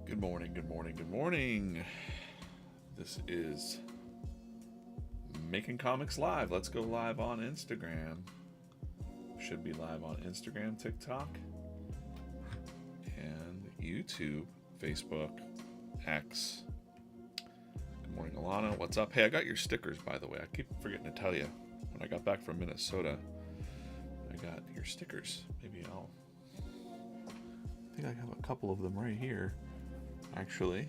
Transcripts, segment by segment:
Good morning, good morning, good morning. This is Making Comics Live. Let's go live on Instagram. Should be live on Instagram, TikTok, and YouTube, Facebook, X. Good morning, Alana. What's up? Hey, I got your stickers, by the way. I keep forgetting to tell you. When I got back from Minnesota, I got your stickers. Maybe I think I have a couple of them right here. Actually,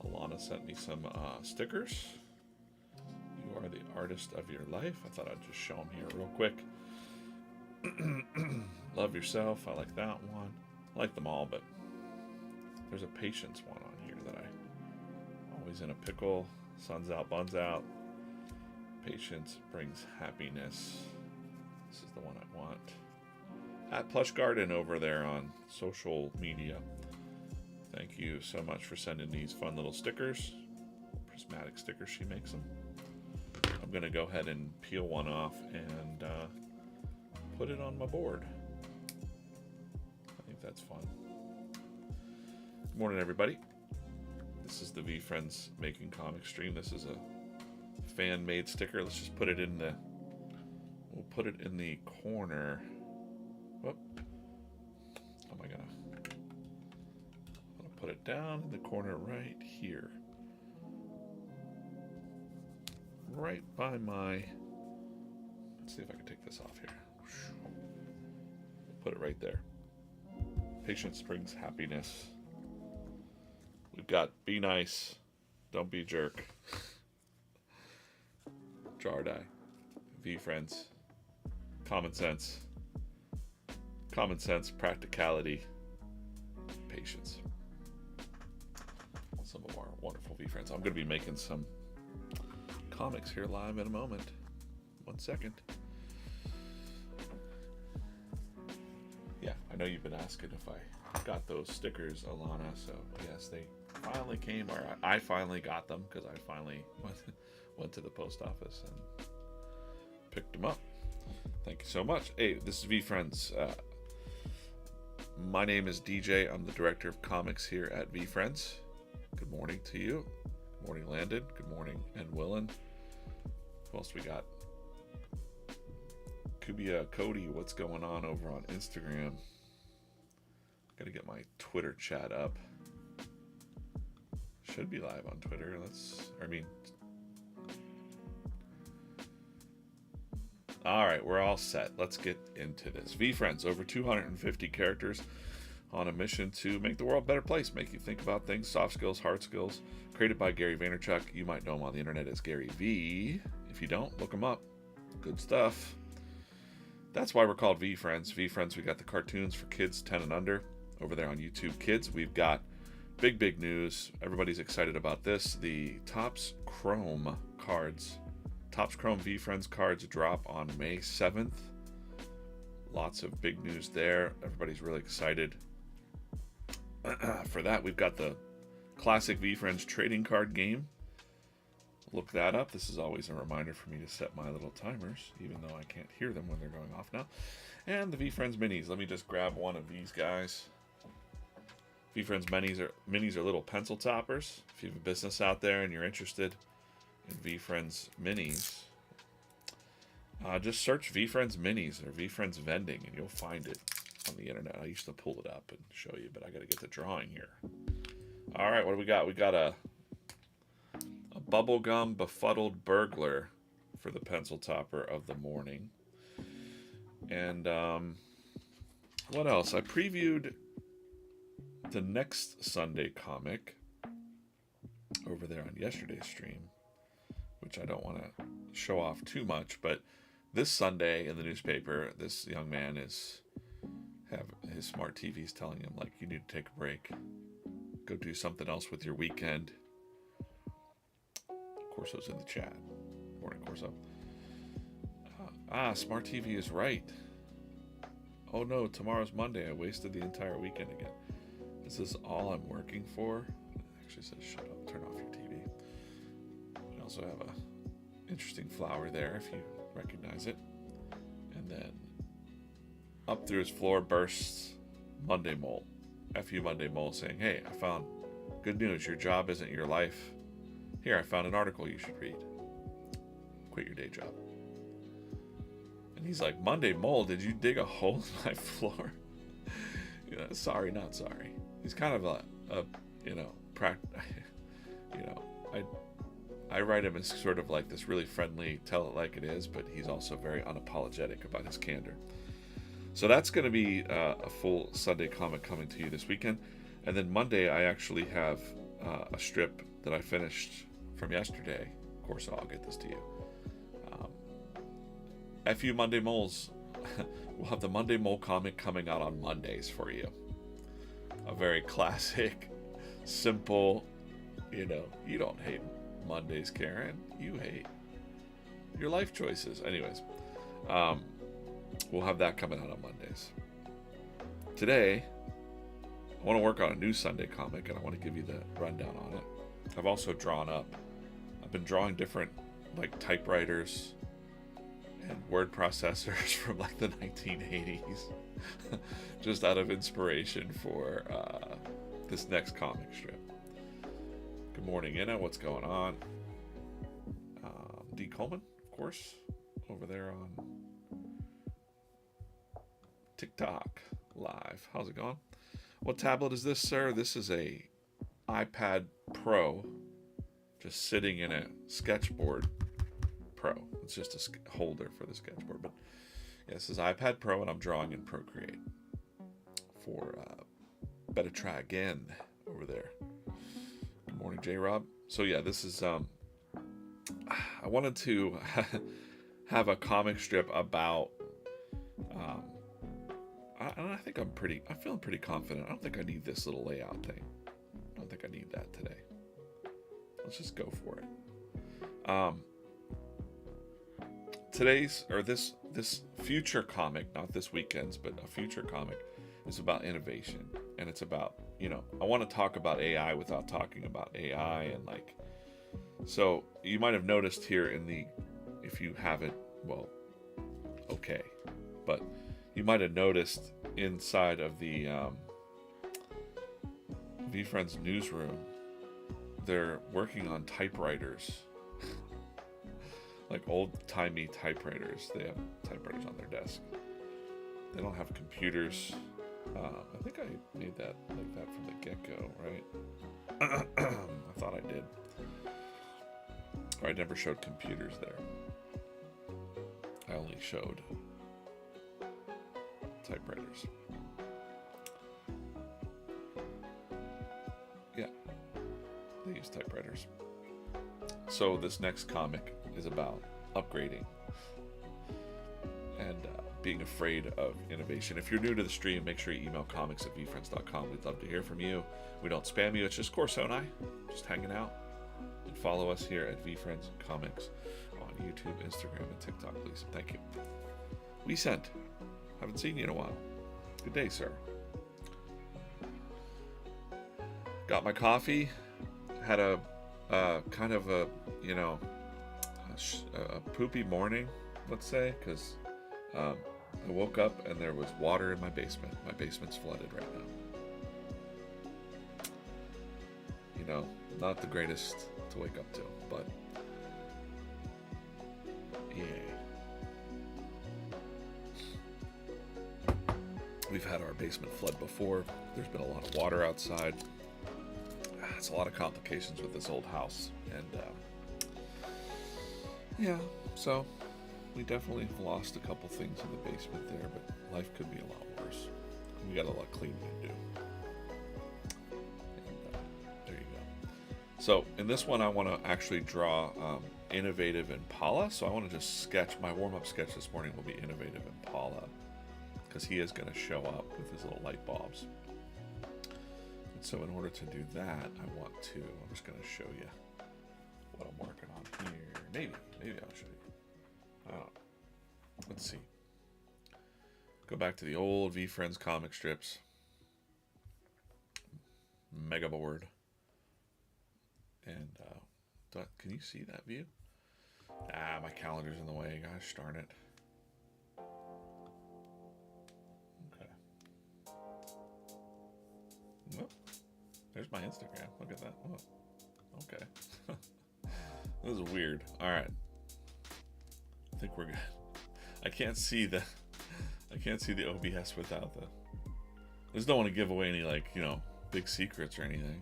Alana sent me some stickers. You are the artist of your life. I thought I'd just show them here real quick. Love yourself. I like that one. I like them all, but there's a patience one on here that I always in a pickle. Sun's out, buns out. Patience brings happiness. This is the one I want. At Plush Garden over there on social media. Thank you so much for sending these fun little stickers. Prismatic stickers, she makes them. I'm going to go ahead and peel one off and put it on my board. I think that's fun. Good morning, everybody. This is the VeeFriends Making Comics stream. This is a fan-made sticker. Let's just put it in the... We'll put it in the corner. Whoop. How am I going to... Put it down in the corner right here. Right by my... Let's see if I can take this off here. Put it right there. Patience brings happiness. We've got be nice, don't be a jerk. Jardai. VeeFriends. Common sense. Common sense, practicality, patience. Some of our wonderful VeeFriends. I'm going to be making some comics here live in a moment. 1 second. Yeah, I know you've been asking if I got those stickers, Alana. So yes, they finally came, or I finally got them because I finally went to the post office and picked them up. Thank you so much. Hey, this is VeeFriends. My name is DJ. I'm the director of comics here at VeeFriends. Good morning to you. Good morning, Landon. Good morning, and Willen. Who else we got? Kubia Cody, what's going on over on Instagram? Gotta get my Twitter chat up. Should be live on Twitter. Alright, we're all set. Let's get into this. VeeFriends, over 250 characters on a mission to make the world a better place, make you think about things, soft skills, hard skills. Created by Gary Vaynerchuk. You might know him on the internet as Gary V. If you don't, look him up. Good stuff. That's why we're called VeeFriends. VeeFriends, we got the cartoons for kids 10 and under over there on YouTube Kids. We've got big news. Everybody's excited about this. The Topps Chrome cards. Topps Chrome VeeFriends cards drop on May 7th. Lots of big news there. Everybody's really excited. For that, we've got the classic VeeFriends trading card game. Look that up. This is always a reminder for me to set my little timers, even though I can't hear them when they're going off now. And the VeeFriends minis. Let me just grab one of these guys. VeeFriends minis are little pencil toppers. If you have a business out there and you're interested in VeeFriends minis, just search VeeFriends minis or VeeFriends vending and you'll find it on the internet. I used to pull it up and show you, but I got to get the drawing here. All right, what do we got? We got a bubblegum befuddled burglar for the pencil topper of the morning. And what else? I previewed the next Sunday comic over there on yesterday's stream, which I don't want to show off too much, but this Sunday in the newspaper, this young man have his smart TV's telling him, like, you need to take a break. Go do something else with your weekend. Corso's in the chat. Morning, Corso. Smart TV is right. Oh no, tomorrow's Monday. I wasted the entire weekend again. Is this all I'm working for? It actually says, shut up, turn off your TV. We also have a interesting flower there, if you recognize it. And then up through his floor bursts Monday mole. FU Monday Mole saying, hey, I found good news. Your job isn't your life. Here, I found an article you should read. Quit your day job. And he's like, Monday Mole, did you dig a hole in my floor? Sorry, not sorry. He's kind of a I write him as sort of like this really friendly, tell it like it is, but he's also very unapologetic about his candor. So that's going to be a full Sunday comic coming to you this weekend. And then Monday, I actually have a strip that I finished from yesterday. Of course, I'll get this to you. FU Monday Moles. We'll have the Monday Mole comic coming out on Mondays for you. A very classic, simple, you don't hate Mondays, Karen. You hate your life choices. Anyways, we'll have that coming out on Mondays. Today, I want to work on a new Sunday comic, and I want to give you the rundown on it. I've also I've been drawing different like typewriters and word processors from like the 1980s, just out of inspiration for this next comic strip. Good morning, Inna. What's going on? D. Coleman, of course, over there on TikTok live. How's it going? What tablet is this, sir? This is a iPad Pro, just sitting in a sketchboard Pro. It's just a holder for the sketchboard. But yeah, this is iPad Pro, and I'm drawing in Procreate for Better Try Again over there. Good morning, J-Rob. So yeah, this is I wanted to have a comic strip about I think I'm feeling pretty confident. I don't think I need this little layout thing. I don't think I need that today. Let's just go for it. This future comic, not this weekend's, but a future comic, is about innovation. And it's about, I want to talk about AI without talking about AI. And so you might have noticed here if you haven't, well, okay. But you might have noticed inside of the VeeFriends newsroom, they're working on typewriters. Like old-timey typewriters. They have typewriters on their desk. They don't have computers. I think I made that like that from the get-go, right? I thought I did. Or I never showed computers there. I only showed typewriters. Yeah, they use typewriters. So this next comic is about upgrading and being afraid of innovation. If you're new to the stream, make sure you email comics@veefriends.com. We'd love to hear from you. We don't spam you. It's just Corso and I just hanging out. And follow us here at VeeFriends Comics on YouTube, Instagram, and TikTok, please. Thank you. We sent. Haven't seen you in a while. Good day, sir. Got my coffee. Had a kind of a poopy morning, let's say, because I woke up and there was water in my basement. My basement's flooded right now. Not the greatest to wake up to, but yeah. We've had our basement flood before. There's been a lot of water outside. It's a lot of complications with this old house, and yeah, so we definitely have lost a couple things in the basement there, but life could be a lot worse. We got a lot of cleaning to do. And there you go. So in this one, I want to actually draw Innovative Impala. So I want to just sketch. My warm-up sketch this morning will be Innovative Impala, because he is going to show up with his little light bulbs. And so in order to do that, I'm just going to show you what I'm working on here. Maybe I'll show you. I don't know. Let's see. Go back to the old VeeFriends comic strips. Mega board. And can you see that view? My calendar's in the way. Gosh darn it. Okay. There's my Instagram. Look at that. Oh, okay. This is weird. All right. I think we're good. I can't see the OBS without the. I just don't want to give away any big secrets or anything.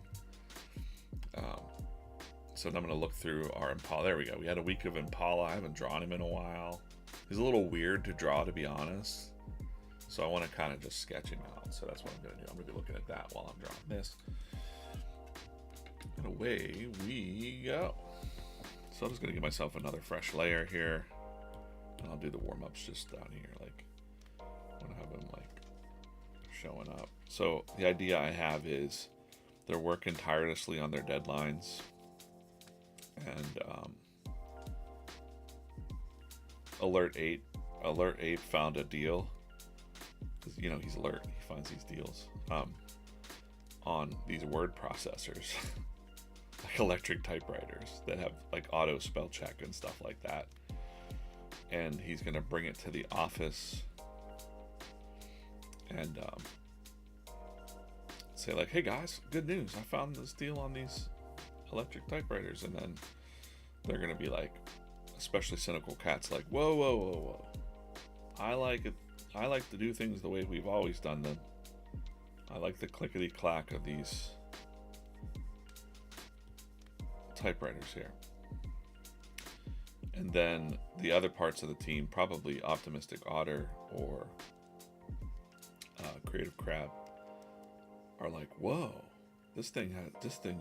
So I'm going to look through our Impala. There we go. We had a week of Impala. I haven't drawn him in a while. He's a little weird to draw, to be honest. So I want to kind of just sketch him out. So that's what I'm going to do. I'm going to be looking at that while I'm drawing this. And away we go. So I'm just going to give myself another fresh layer here. And I'll do the warm-ups just down here. I want to have them showing up. So the idea I have is they're working tirelessly on their deadlines. And Alert 8 found a deal. Because, he's alert. He finds these deals on these word processors. Like electric typewriters that have auto spell check and stuff like that. And he's going to bring it to the office and say hey guys, good news. I found this deal on these electric typewriters. And then they're going to be especially cynical cats, whoa. I like to do things the way we've always done them. I like the clickety clack of these typewriters here. And then the other parts of the team, probably Optimistic Otter or Creative Crab, are whoa, this thing's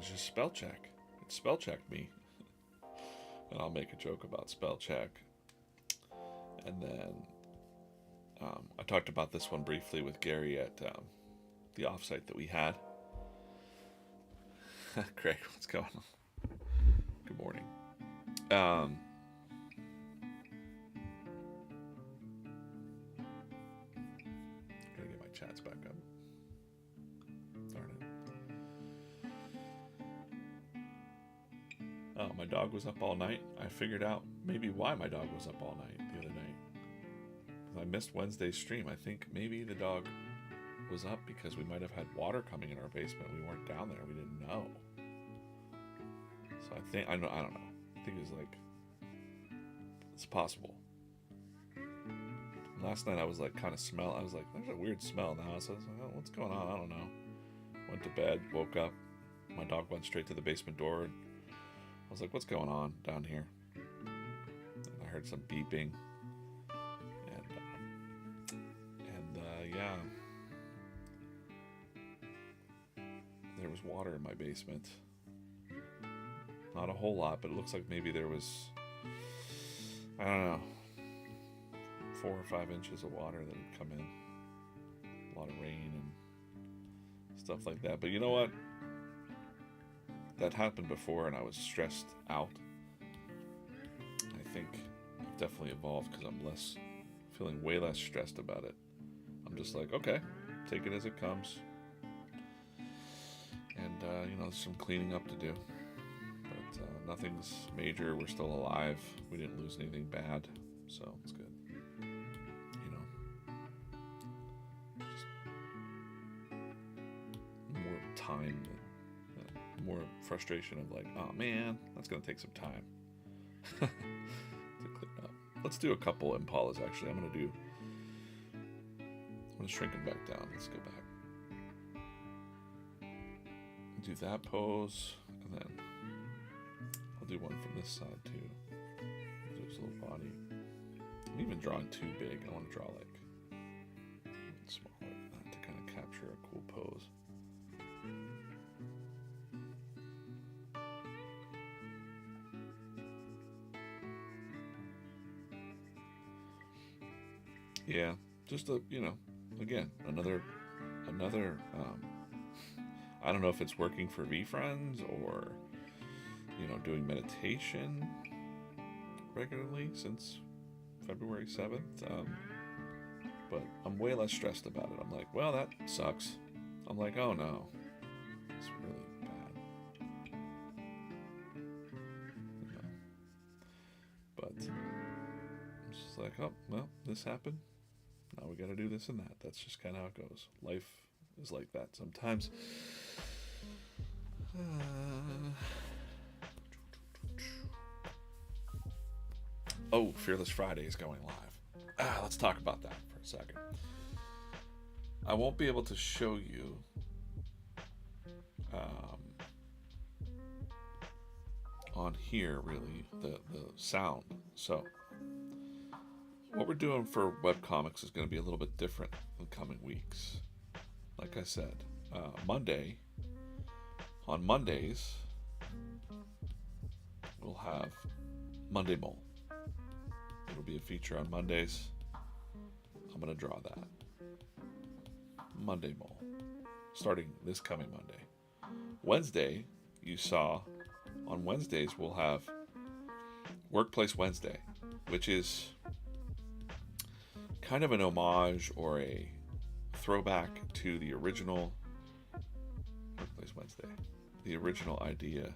just spell check. It spell checked me. And I'll make a joke about spell check. And then I talked about this one briefly with Gary at the offsite that we had. Craig, what's going on? Good morning. Gotta get my chats back up. Darn it. Oh, my dog was up all night. I figured out maybe why my dog was up all night the other night. I missed Wednesday's stream. I think maybe the dog was up because we might have had water coming in our basement. We weren't down there. We didn't know. So I don't know. I think it was it's possible. Last night I was kind of smell. I was there's a weird smell now. So I was oh, what's going on? I don't know. Went to bed, woke up. My dog went straight to the basement door. And I was what's going on down here? And I heard some beeping. Yeah. There was water in my basement. Not a whole lot, but it looks like maybe there was, I don't know, 4 or 5 inches of water that had come in. A lot of rain and stuff like that. But you know what? That happened before and I was stressed out. I think I've definitely evolved because I'm feeling way less stressed about it. I'm just okay, take it as it comes. And, there's some cleaning up to do. But nothing's major. We're still alive. We didn't lose anything bad. So it's good. Just more time, more frustration of oh man, that's going to take some time to clean up. Let's do a couple Impalas actually. I'm going to shrink them back down. Let's go back. Do that pose, and then I'll do one from this side too. Do his little body. I'm even drawing too big. I want to draw smaller to kind of capture a cool pose. Yeah, just again, another I don't know if it's working for VeeFriends or doing meditation regularly since February 7th, but I'm way less stressed about it. I'm well, that sucks. I'm oh no, it's really bad. But I'm just oh well, this happened. Now we got to do this and that. That's just kind of how it goes. Life is like that. Sometimes Oh, Fearless Friday is going live. Let's talk about that for a second. I won't be able to show you on here really the sound. So what we're doing for webcomics is going to be a little bit different in coming weeks. Like I said, on Mondays, we'll have Monday Mole. It'll be a feature on Mondays. I'm going to draw that. Monday Mole. Starting this coming Monday. Wednesday, you saw, on Wednesdays, we'll have Workplace Wednesday, which is kind of an homage or a throwback to the original Workplace Wednesday, the original idea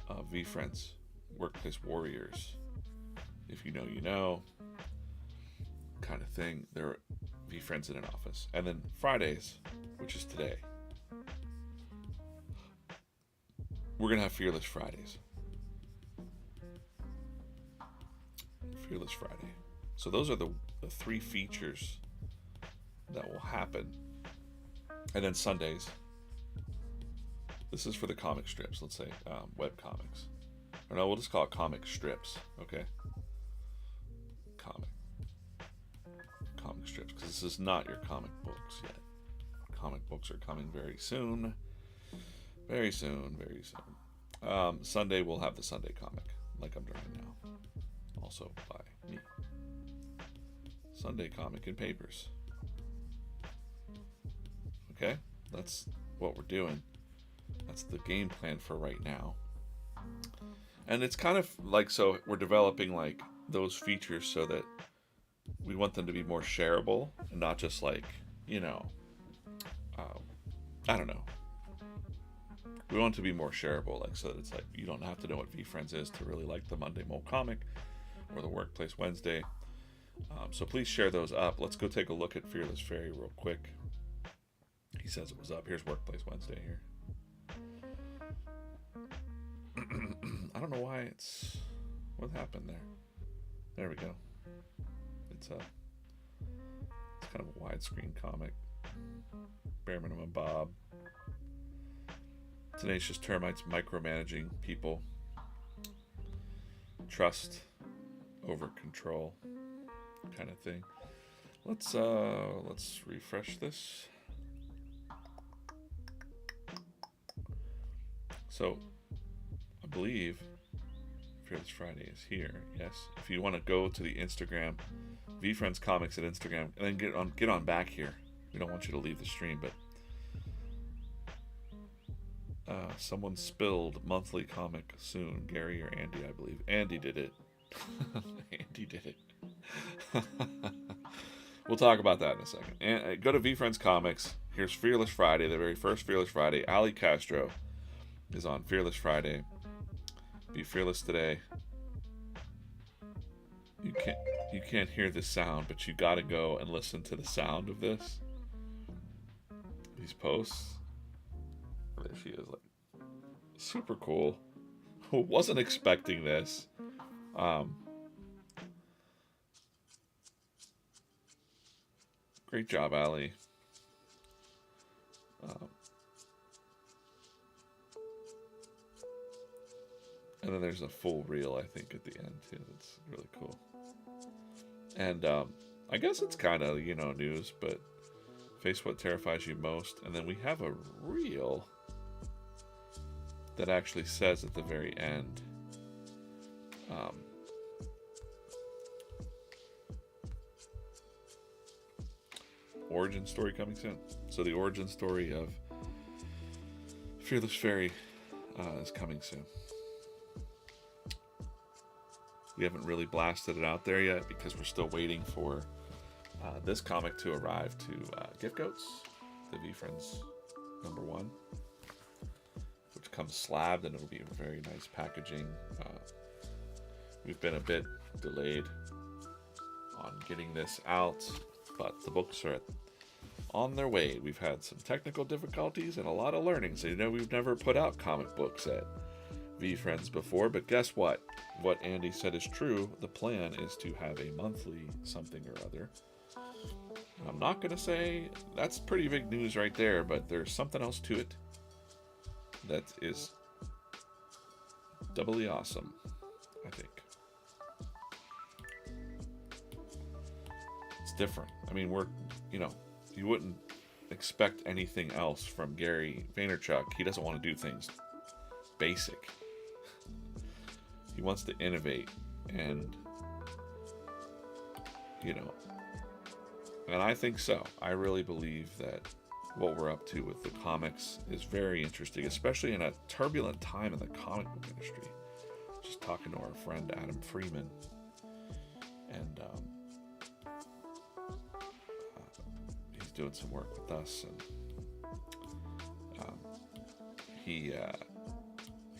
of VeeFriends, Workplace Warriors. If you know, you know, kind of thing. They're VeeFriends in an office. And then Fridays, which is today, we're going to have Fearless Fridays. Fearless Friday. So those are the three features that will happen. And then Sundays, this is for the comic strips, let's say web comics. Or no, we'll just call it comic strips, okay? Comic strips, because this is not your comic books yet. Comic books are coming very soon. Very soon, very soon. Sunday, we'll have the Sunday comic, like I'm drawing now. Also by me. Sunday comic in papers. Okay? That's what we're doing. That's the game plan for right now. And it's kind of like, so we're developing like those features so that we want them to be more shareable and not just like, you know, I don't know. We want it to be more shareable, like so that it's like you don't have to know what VeeFriends is to really like the Monday Mole comic or the Workplace Wednesday. So please share those up. Let's go take a look at Fearless Fairy real quick. He says it was up. Here's Workplace Wednesday here. I don't know why it's... What happened there? There we go. It's kind of a widescreen comic. Bare Minimum Bob. Tenacious termites micromanaging people. Trust over control kind of thing. Let's refresh this. So I believe Fearless Friday is here. Yes. If you want to go to the Instagram, VeeFriends Comics at Instagram, and then get on back here. We don't want you to leave the stream, but someone spilled monthly comic soon. Gary or Andy, I believe. Andy did it. Andy did it. We'll talk about that in a second. And go to VeeFriends Comics. Here's Fearless Friday, the very first Fearless Friday. Ali Castro is on Fearless Friday. Be fearless today. You can't hear the sound, but you gotta go and listen to the sound of this. These posts. There she is, like super cool. Wasn't expecting this. Great job, Ali. And then there's a full reel, I think, at the end too. That's really cool. And I guess it's kind of, you know, news, but face what terrifies you most. And then we have a reel that actually says at the very end, origin story coming soon. So the origin story of Fearless Fairy is coming soon. We haven't really blasted it out there yet because we're still waiting for this comic to arrive to Gift Goats, the VeeFriends #1, which comes slabbed, and it'll be a very nice packaging. We've been a bit delayed on getting this out, but the books are on their way. We've had some technical difficulties and a lot of learning. So, we've never put out comic books at VeeFriends before, but guess what? What Andy said is true. The plan is to have a monthly something or other. I'm not going to say that's pretty big news right there, but there's something else to it that is doubly awesome, I think. It's different. I mean, you wouldn't expect anything else from Gary Vaynerchuk. He doesn't want to do things basic. He wants to innovate, and and I think so. I really believe that what we're up to with the comics is very interesting, especially in a turbulent time in the comic book industry. Just talking to our friend Adam Freeman, and he's doing some work with us, and he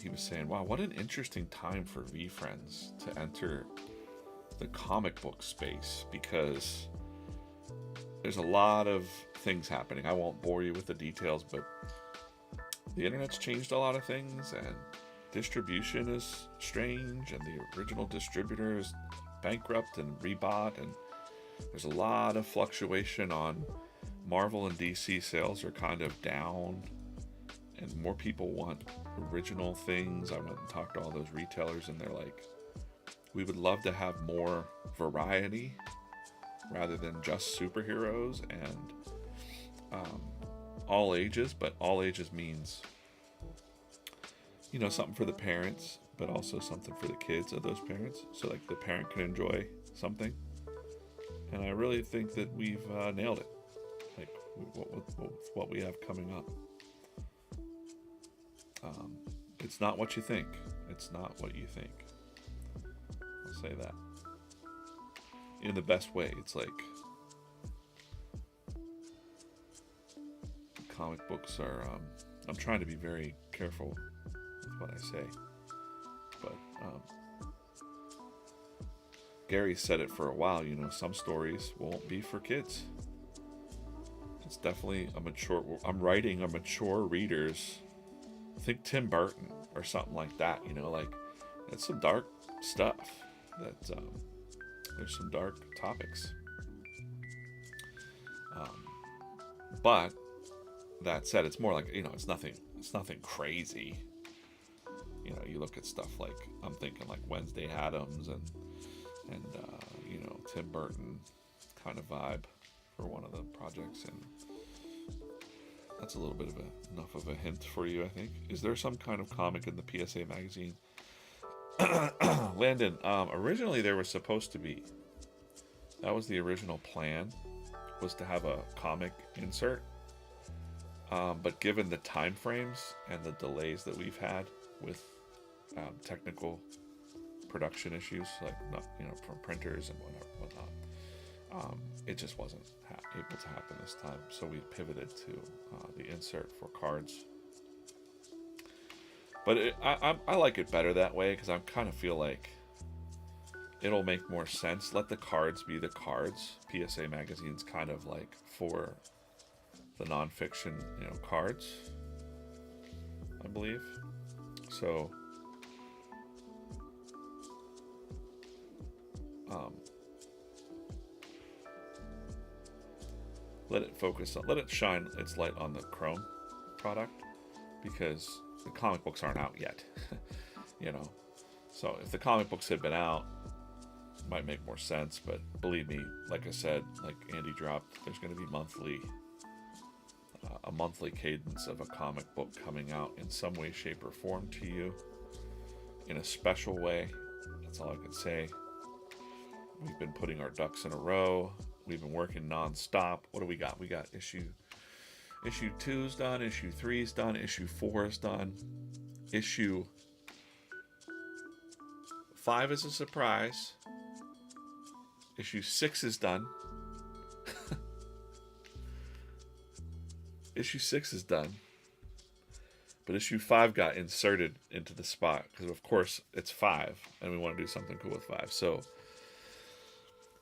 was saying, wow, what an interesting time for VeeFriends to enter the comic book space, because there's a lot of things happening. I won't bore you with the details, but the internet's changed a lot of things, and distribution is strange, and the original distributor is bankrupt and rebought, and there's a lot of fluctuation on Marvel and DC. Sales are kind of down, and more people want original things. I went and talked to all those retailers, and they're like, we would love to have more variety rather than just superheroes, and all ages. But all ages means, something for the parents, but also something for the kids of those parents, so like the parent can enjoy something. And I really think that we've nailed it, like what we have coming up. It's not what you think. It's not what you think. I'll say that in the best way. It's like comic books are, I'm trying to be very careful with what I say, but Gary said it for a while, some stories won't be for kids. It's definitely I'm writing a mature readers. Think Tim Burton or something like that, like that's some dark stuff. There's some dark topics. But that said, it's more like, it's nothing crazy. You look at stuff like, I'm thinking like Wednesday Addams and Tim Burton kind of vibe for one of the projects, and that's a little bit of enough of a hint for you, I think. Is there some kind of comic in the PSA magazine? Landon, originally there was supposed to be. That was the original plan, was to have a comic insert. But given the time frames and the delays that we've had with technical production issues, like from printers and whatnot, it just wasn't able to happen this time. So we pivoted to the insert for cards. But I like it better that way, because I kind of feel like it'll make more sense. Let the cards be the cards. PSA magazine's kind of like for the nonfiction, cards, I believe. So, let it shine its light on the Chrome product, because the comic books aren't out yet, So if the comic books had been out, it might make more sense. But believe me, like I said, like Andy dropped, there's going to be a monthly cadence of a comic book coming out in some way, shape, or form to you in a special way. That's all I can say. We've been putting our ducks in a row. We've been working non-stop. What do we got? We got issue 2's done, issue 3's done, issue 4 is done. Issue 5 is a surprise. Issue 6 is done. Issue 6 is done. But issue 5 got inserted into the spot, because of course it's 5 and we want to do something cool with 5. So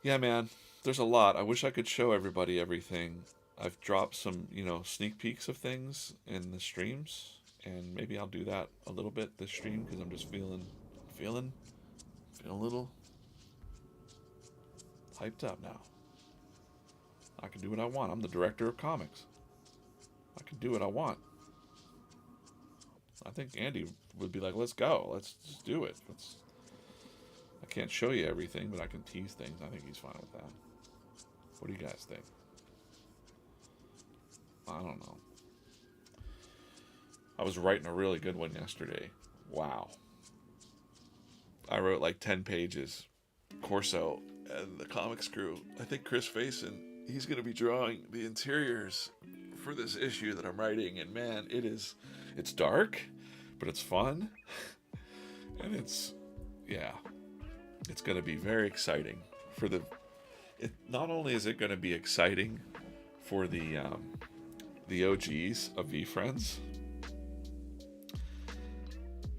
yeah, man, there's a lot. I wish I could show everybody everything. I've dropped some, sneak peeks of things in the streams, and maybe I'll do that a little bit this stream because I'm just feeling a little hyped up now. I can do what I want. I'm the director of comics. I can do what I want. I think Andy would be like, let's go. Let's just do it. I can't show you everything, but I can tease things. I think he's fine with that. What do you guys think? I don't know. I was writing a really good one yesterday. Wow. I wrote like 10 pages. Corso and the comics crew. I think Chris Faison, he's going to be drawing the interiors for this issue that I'm writing. And man, it's dark, but it's fun. And it's going to be very exciting for not only is it going to be exciting for the OGs of VeeFriends.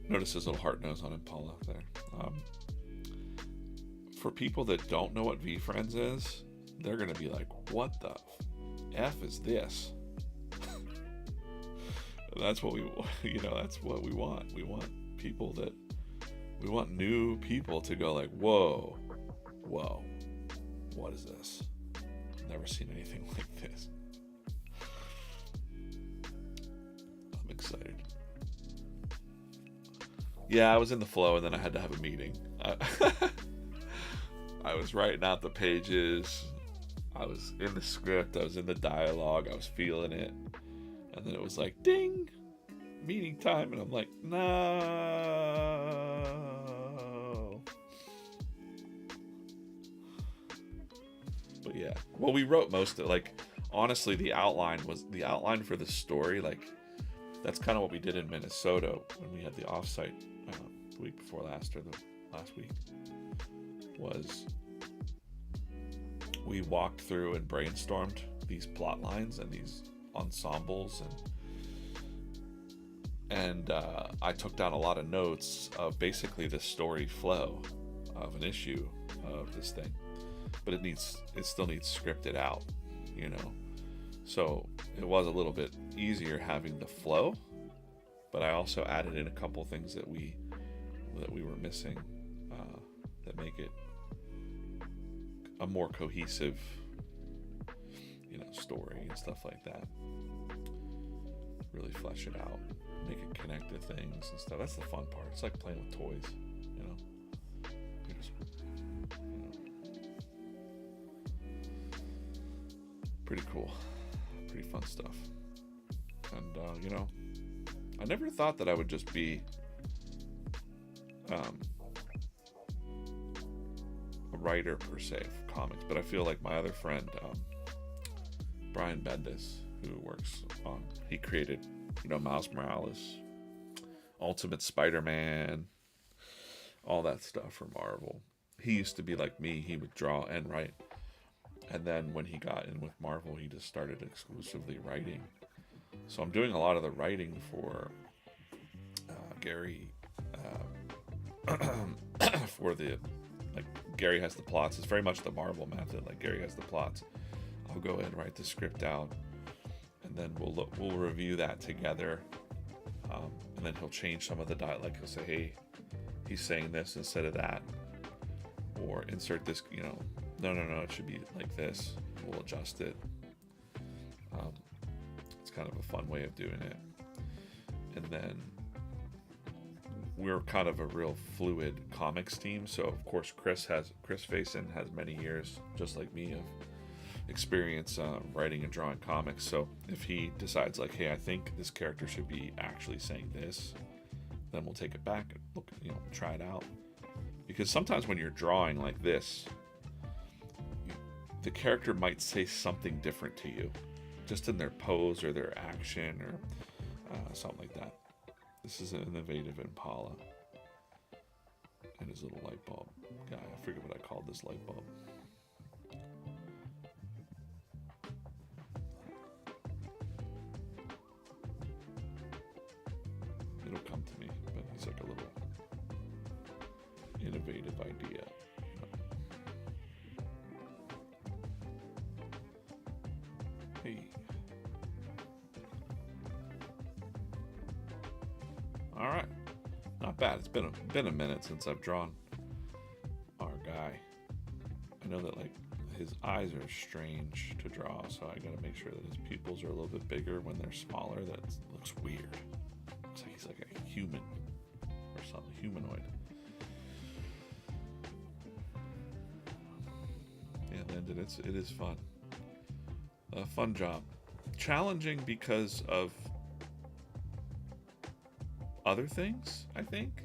Notice his little heart nose on Impala there. For people that don't know what VeeFriends is, they're going to be like, what the F is this? That's what that's what we want. We want new people to go like, whoa, what is this? Never seen anything like this. I'm excited. Yeah, I was in the flow and then I had to have a meeting. I was writing out the pages. I was in the script. I was in the dialogue. I was feeling it. And then it was like, ding, meeting time. And I'm like, no. But yeah. Well, we wrote most of it. Like, honestly, the outline for the story. Like, that's kind of what we did in Minnesota when we had the offsite the week before last, or the last week, was we walked through and brainstormed these plot lines and these ensembles, and I took down a lot of notes of basically the story flow of an issue of this thing, but it still needs scripted out, so it was a little bit easier having the flow, but I also added in a couple things that we were missing that make it a more cohesive story and stuff like that. Really flesh it out, make it connect to things and stuff. That's the fun part. It's like playing with toys, pretty cool, pretty fun stuff. And I never thought that I would just be a writer per se of comics, but I feel like my other friend Brian Bendis, who he created Miles Morales, Ultimate Spider-Man, all that stuff for Marvel. He used to be like me. He would draw and write, and then when he got in with Marvel, he just started exclusively writing. So I'm doing a lot of the writing for Gary for the, like, Gary has the plots. It's very much the Marvel method. Like, Gary has the plots, I'll go ahead and write the script out, and then we'll review that together, and then he'll change some of the dialogue. He'll say, hey, he's saying this instead of that, or insert this, no, it should be like this. We'll adjust it. It's kind of a fun way of doing it. And then we're kind of a real fluid comics team. So of course Chris Faison has many years, just like me, of experience writing and drawing comics. So if he decides like, hey, I think this character should be actually saying this, then we'll take it back and look, try it out. Because sometimes when you're drawing like this, the character might say something different to you, just in their pose or their action or something like that. This is an innovative Impala and his little light bulb guy. I forget what I called this light bulb. It'll come to me, but he's like a little innovative idea. Hey. All right, not bad. It's been a minute since I've drawn our guy. I know that like his eyes are strange to draw, so I got to make sure that his pupils are a little bit bigger when they're smaller. That looks weird. Looks like he's like a human or something, humanoid. Yeah, Landon, it is fun. A fun job. Challenging because of other things, I think.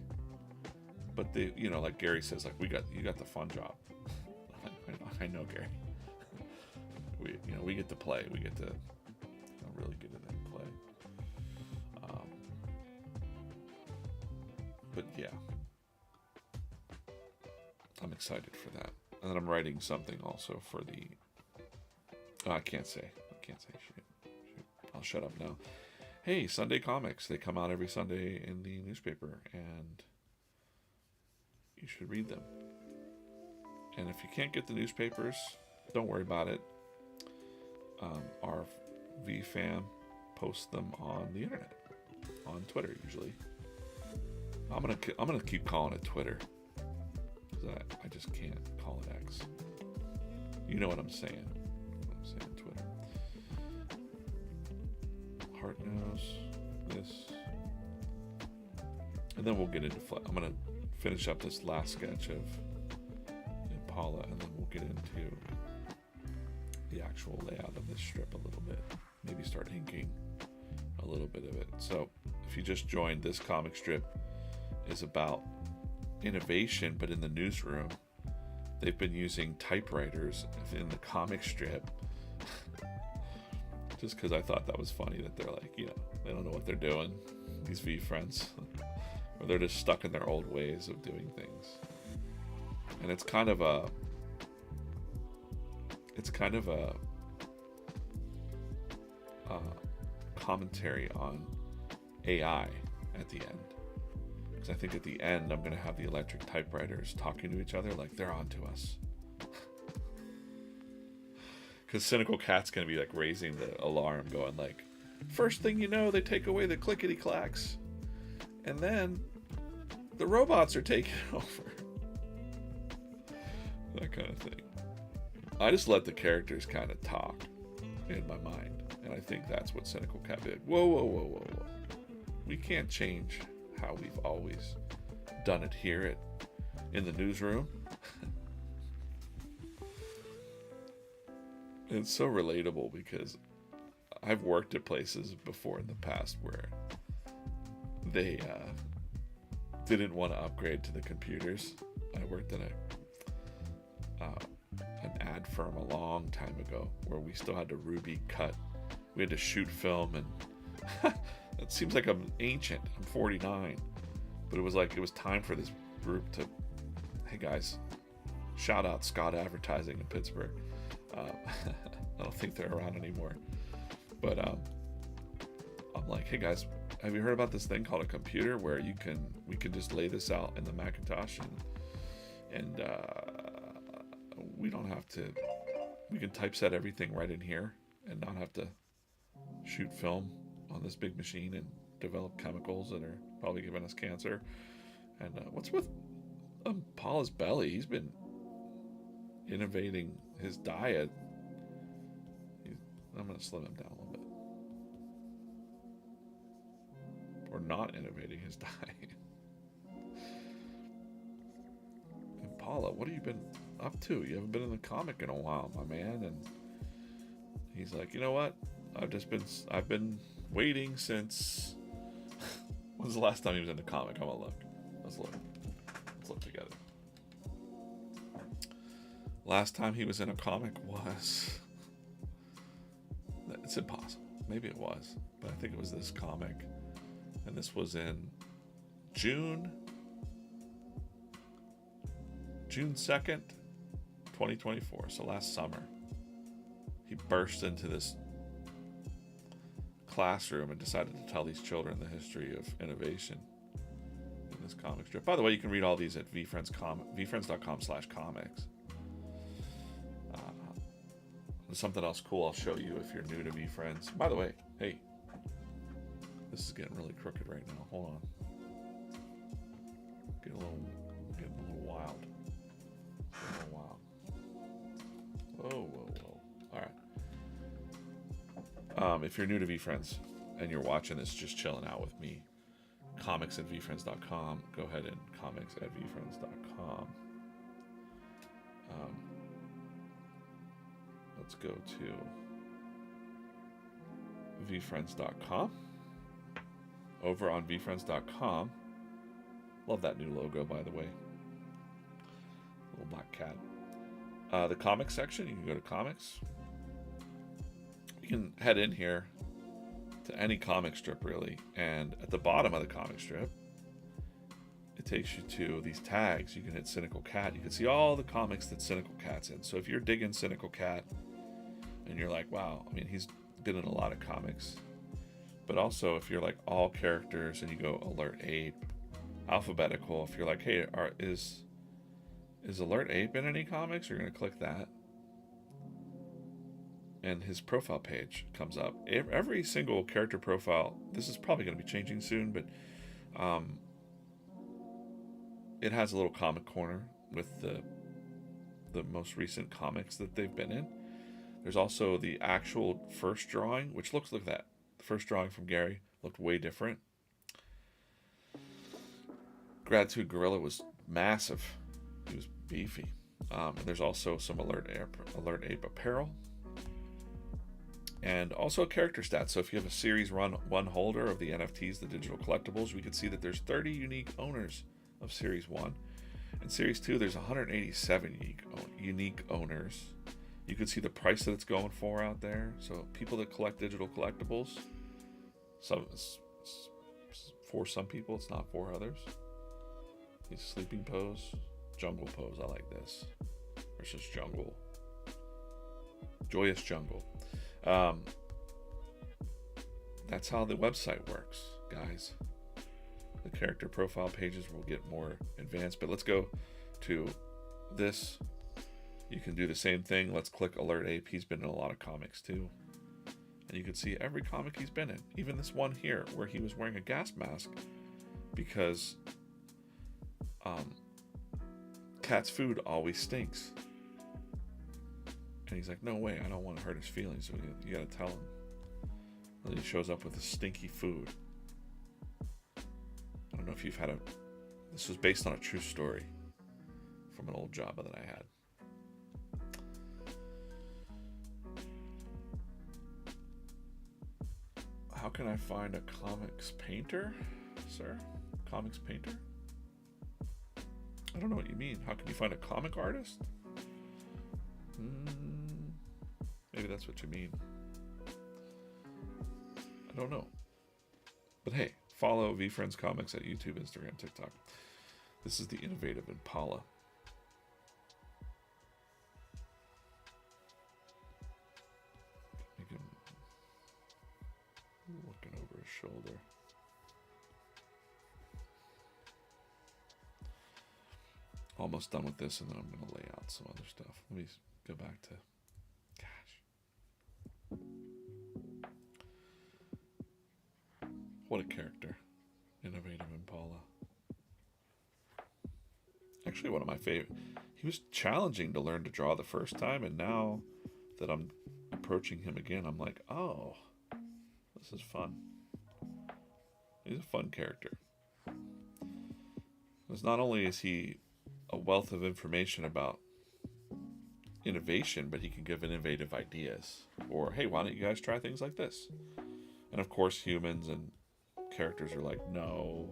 But they, you know, like Gary says, like you got the fun job. I know, Gary. We get to play. We get to really get in and play. But yeah, I'm excited for that. And then I'm writing something also for the. Oh, I can't say. Shoot. I'll shut up now. Hey, Sunday comics. They come out every Sunday in the newspaper, and you should read them. And if you can't get the newspapers, don't worry about it. Our VeeFam posts them on the internet, on Twitter usually. I'm gonna keep calling it Twitter, because I just can't call it X. You know what I'm saying? I'm saying Twitter. Heart knows this, and then we'll get into. I'm gonna finish up this last sketch of Impala, and then we'll get into the actual layout of this strip a little bit. Maybe start inking a little bit of it. So if you just joined, this comic strip is about innovation, but in the newsroom. They've been using typewriters in the comic strip just because I thought that was funny that they're like, they don't know what they're doing, these VeeFriends, or they're just stuck in their old ways of doing things. And it's kind of a commentary on AI at the end. Because I think at the end I'm going to have the electric typewriters talking to each other like they're on to us. Because Cynical Cat's going to be like raising the alarm, going like, first thing you know, they take away the clickety clacks, and then the robots are taking over. That kind of thing. I just let the characters kind of talk in my mind, and I think that's what Cynical Cat did. Whoa. We can't change how we've always done it here in the newsroom. It's so relatable because I've worked at places before in the past where they didn't want to upgrade to the computers. I worked in an ad firm a long time ago where we still had to Ruby cut. We had to shoot film, and it seems like I'm ancient. I'm 49, but it was time for this group to, hey guys, shout out Scott Advertising in Pittsburgh. I don't think they're around anymore, but I'm like, hey guys, have you heard about this thing called a computer where we can just lay this out in the Macintosh, and we don't have to, we can typeset everything right in here and not have to shoot film on this big machine and develop chemicals that are probably giving us cancer. And what's with Paula's belly? He's been innovating his diet. I'm going to slim him down a little bit. Or not innovating his diet. And Paula, what have you been up to? You haven't been in the comic in a while, my man. And he's like, you know what? I've been waiting since. When's the last time he was in the comic? I'm gonna look. Let's look together. Last time he was in a comic was. It's impossible. Maybe it was, but I think it was this comic, and this was in June 2nd, 2024. So last summer, he burst into this classroom and decided to tell these children the history of innovation in this comic strip. By the way, you can read all these at VeeFriends.com/comics. Something else cool I'll show you if you're new to VeeFriends. By the way, hey, this is getting really crooked right now. Hold on. Getting a little wild. Getting a little wild. Whoa, whoa, whoa. All right. If you're new to VeeFriends and you're watching this, just chilling out with me, comics at VeeFriends.com. Go ahead and comics at VeeFriends.com. Let's go to VeeFriends.com. Over on VeeFriends.com. Love that new logo, by the way. Little black cat. The comics section, you can go to comics. You can head in here to any comic strip, really. And at the bottom of the comic strip, it takes you to these tags. You can hit Cynical Cat. You can see all the comics that Cynical Cat's in. So if you're digging Cynical Cat and you're like, wow, I mean, he's been in a lot of comics. But also, if you're like all characters and you go Alert Ape, alphabetical, if you're like, hey, is Alert Ape in any comics? You're going to click that. And his profile page comes up. Every single character profile, this is probably going to be changing soon, but it has a little comic corner with the most recent comics that they've been in. There's also the actual first drawing, which look at that. The first drawing from Gary looked way different. Gratitude Gorilla was massive. He was beefy. There's also some Alert Ape apparel. And also character stats. So if you have a Series 1 holder of the NFTs, the digital collectibles, we can see that there's 30 unique owners of Series 1. In Series 2, there's 187 unique owners. You can see the price that it's going for out there. So people that collect digital collectibles, for some people, it's not for others. These sleeping pose, jungle pose, I like this. Versus jungle. Joyous jungle. That's how the website works, guys. The character profile pages will get more advanced, but let's go to this. You can do the same thing. Let's click Alert Ape. He's been in a lot of comics too. And you can see every comic he's been in. Even this one here where he was wearing a gas mask because Cat's food always stinks. And he's like, no way, I don't want to hurt his feelings. So you got to tell him. And then he shows up with the stinky food. I don't know if you've had this was based on a true story from an old job that I had. How can I find a comics painter, sir? Comics painter? I don't know what you mean. How can you find a comic artist? Maybe that's what you mean. I don't know. But hey, follow VeeFriends Comics at YouTube, Instagram, TikTok. This is the innovative Impala. Make him looking over his shoulder. Almost done with this, and then I'm going to lay out some other stuff. Let me go back to... Gosh. What a character. Innovative Impala. Actually, one of my favorite. He was challenging to learn to draw the first time, and now that I'm approaching him again, I'm like, oh, this is fun. He's a fun character. Because not only is he a wealth of information about innovation, but he can give innovative ideas. Or, hey, why don't you guys try things like this? And of course, humans and characters are like, no.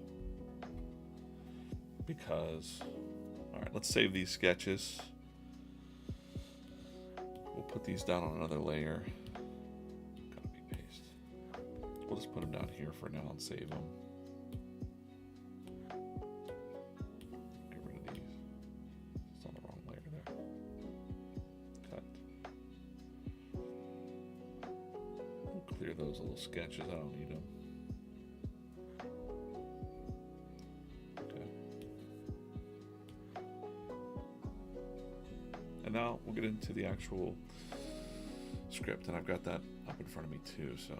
Because, all right, let's save these sketches. We'll put these down on another layer. Copy, paste. We'll just put them down here for now and save them. Clear those little sketches. I don't need them. Okay. And now we'll get into the actual script, and I've got that up in front of me too, so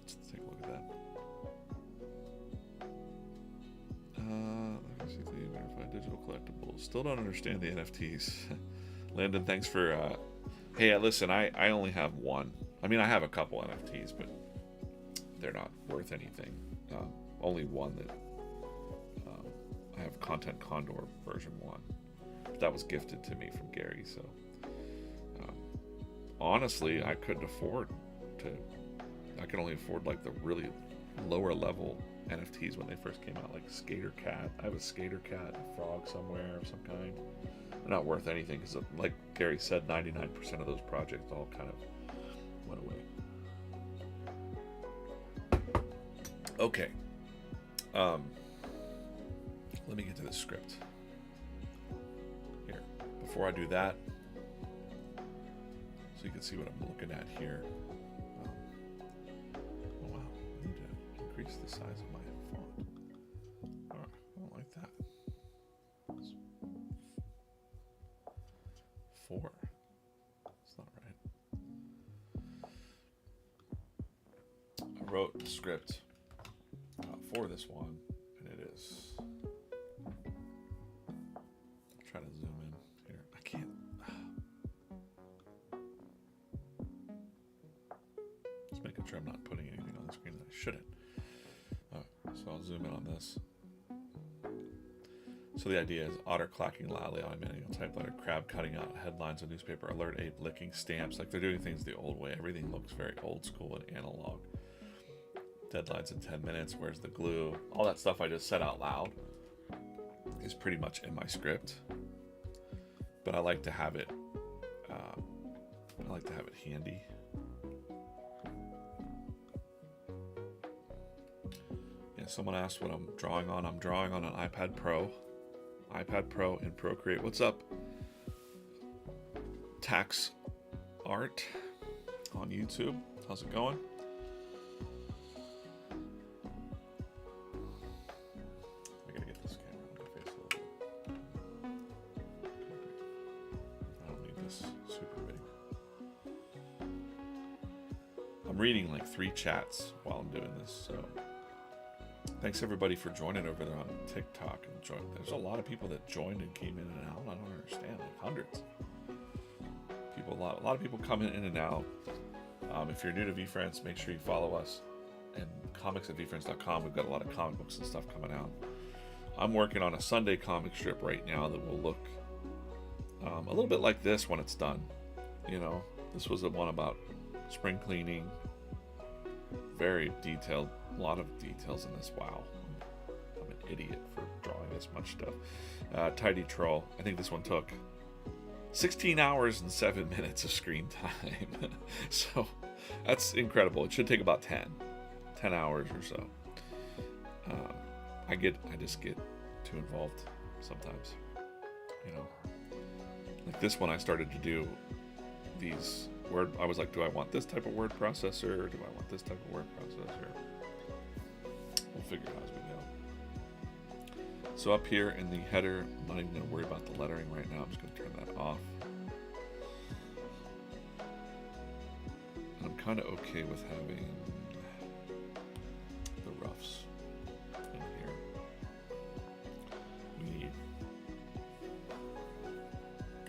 let's take a look at that. Basically, verified digital collectibles. Still don't understand the NFTs. Landon, thanks for. Hey, listen, I only have one. I mean, I have a couple NFTs, but they're not worth anything. Only one that I have Content Condor version 1. But that was gifted to me from Gary, so honestly, I couldn't afford to. I could only afford like the really lower level NFTs when they first came out, like Skater Cat. I have a Skater Cat, a frog somewhere of some kind. They're not worth anything because, like Gary said, 99% of those projects all kind of went away. Okay. Let me get to the script. Here. Before I do that, so you can see what I'm looking at here. Oh wow, I need to increase the size of my font. Oh, I don't like that. It's 4. It's not right. I wrote the script for this one, and it is. I'll try to zoom in here. I can't. Just making sure I'm not putting anything on the screen that I shouldn't. So I'll zoom in on this. So the idea is otter clacking loudly on a manual typewriter, crab cutting out headlines of newspaper, alert ape licking stamps. Like they're doing things the old way. Everything looks very old school and analog. Deadlines in 10 minutes. Where's the glue? All that stuff I just said out loud is pretty much in my script. But I like to have it. Handy. Yeah, someone asked what I'm drawing on. I'm drawing on an iPad Pro. iPad Pro in Procreate. What's up? Tax Art on YouTube. How's it going? I gotta get this camera on my face a little bit. I don't need this super big. I'm reading like 3 chats while I'm doing this, so thanks everybody for joining over there on TikTok. And there's a lot of people that joined and came in and out. I don't understand, like hundreds. People, a lot of people come in and out. If you're new to VeeFriends, make sure you follow us. And comics@VeeFriends.com. We've got a lot of comic books and stuff coming out. I'm working on a Sunday comic strip right now that will look a little bit like this when it's done. You know, this was the one about spring cleaning. Very detailed, a lot of details in this. Wow, I'm an idiot for drawing this much stuff. Tidy Troll. I think this one took 16 hours and 7 minutes of screen time. So that's incredible. It should take about 10 hours or so. I just get too involved sometimes. You know, like this one, I started to do these word. I was like, do I want this type of word processor, or do I want this type of word processor? We'll figure it out as we go. So up here in the header, I'm not even going to worry about the lettering right now. I'm just going to turn that off. And I'm kind of okay with having the roughs in here. We need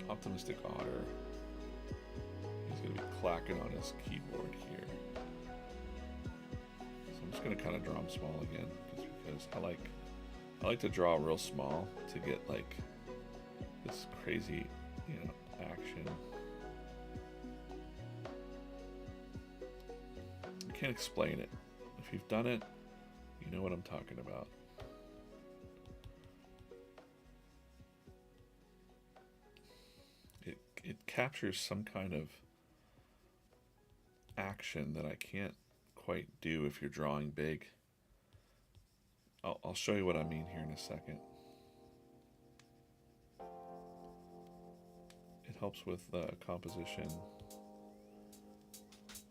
Optimistic Otter. He's going to be clacking on his keyboard here. So I'm just going to kind of draw him small again, just because I like to draw real small to get like this crazy, you know, action. I can't explain it. If you've done it, you know what I'm talking about. It captures some kind of action that I can't quite do if you're drawing big. I'll show you what I mean here in a second. It helps with composition.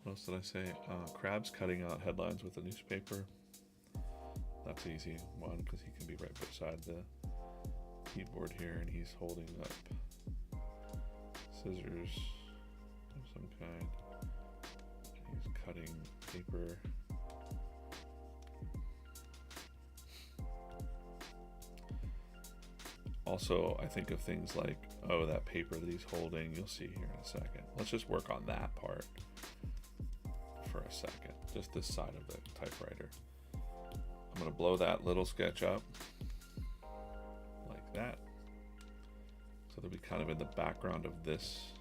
What else did I say? Crab's cutting out headlines with a newspaper. That's easy. One, because he can be right beside the keyboard here, and he's holding up scissors of some kind. And he's cutting paper. Also, I think of things like, oh, that paper that he's holding. You'll see here in a second. Let's just work on that part for a second. Just this side of the typewriter. I'm going to blow that little sketch up like that. So they'll be kind of in the background of this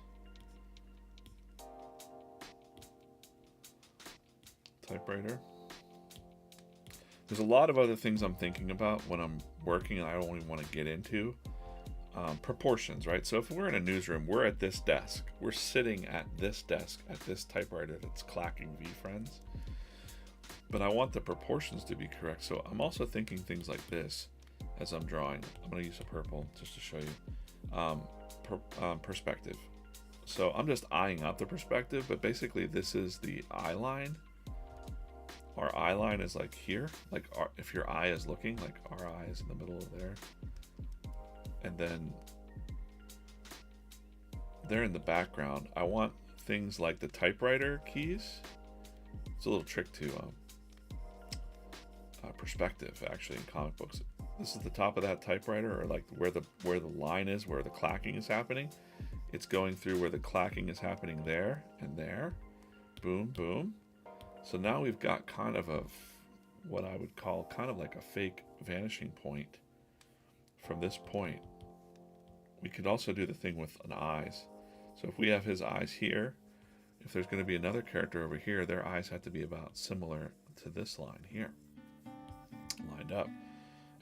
typewriter. There's a lot of other things I'm thinking about when I'm working and I don't even want to get into. Proportions, right? So if we're in a newsroom, we're at this desk. We're sitting at this desk, at this typewriter that's clacking VeeFriends. But I want the proportions to be correct. So I'm also thinking things like this as I'm drawing. I'm going to use a purple just to show you. Perspective. So I'm just eyeing out the perspective, but basically this is the eye line. Our eye line is like here, like if your eye is looking, like our eye is in the middle of there. And then they're in the background. I want things like the typewriter keys. It's a little trick to perspective actually in comic books. This is the top of that typewriter, or like where the line is, where the clacking is happening. It's going through where the clacking is happening there and there. Boom, boom. So now we've got kind of what I would call kind of like a fake vanishing point from this point. We could also do the thing with an eyes. So if we have his eyes here, if there's going to be another character over here, their eyes have to be about similar to this line here, lined up.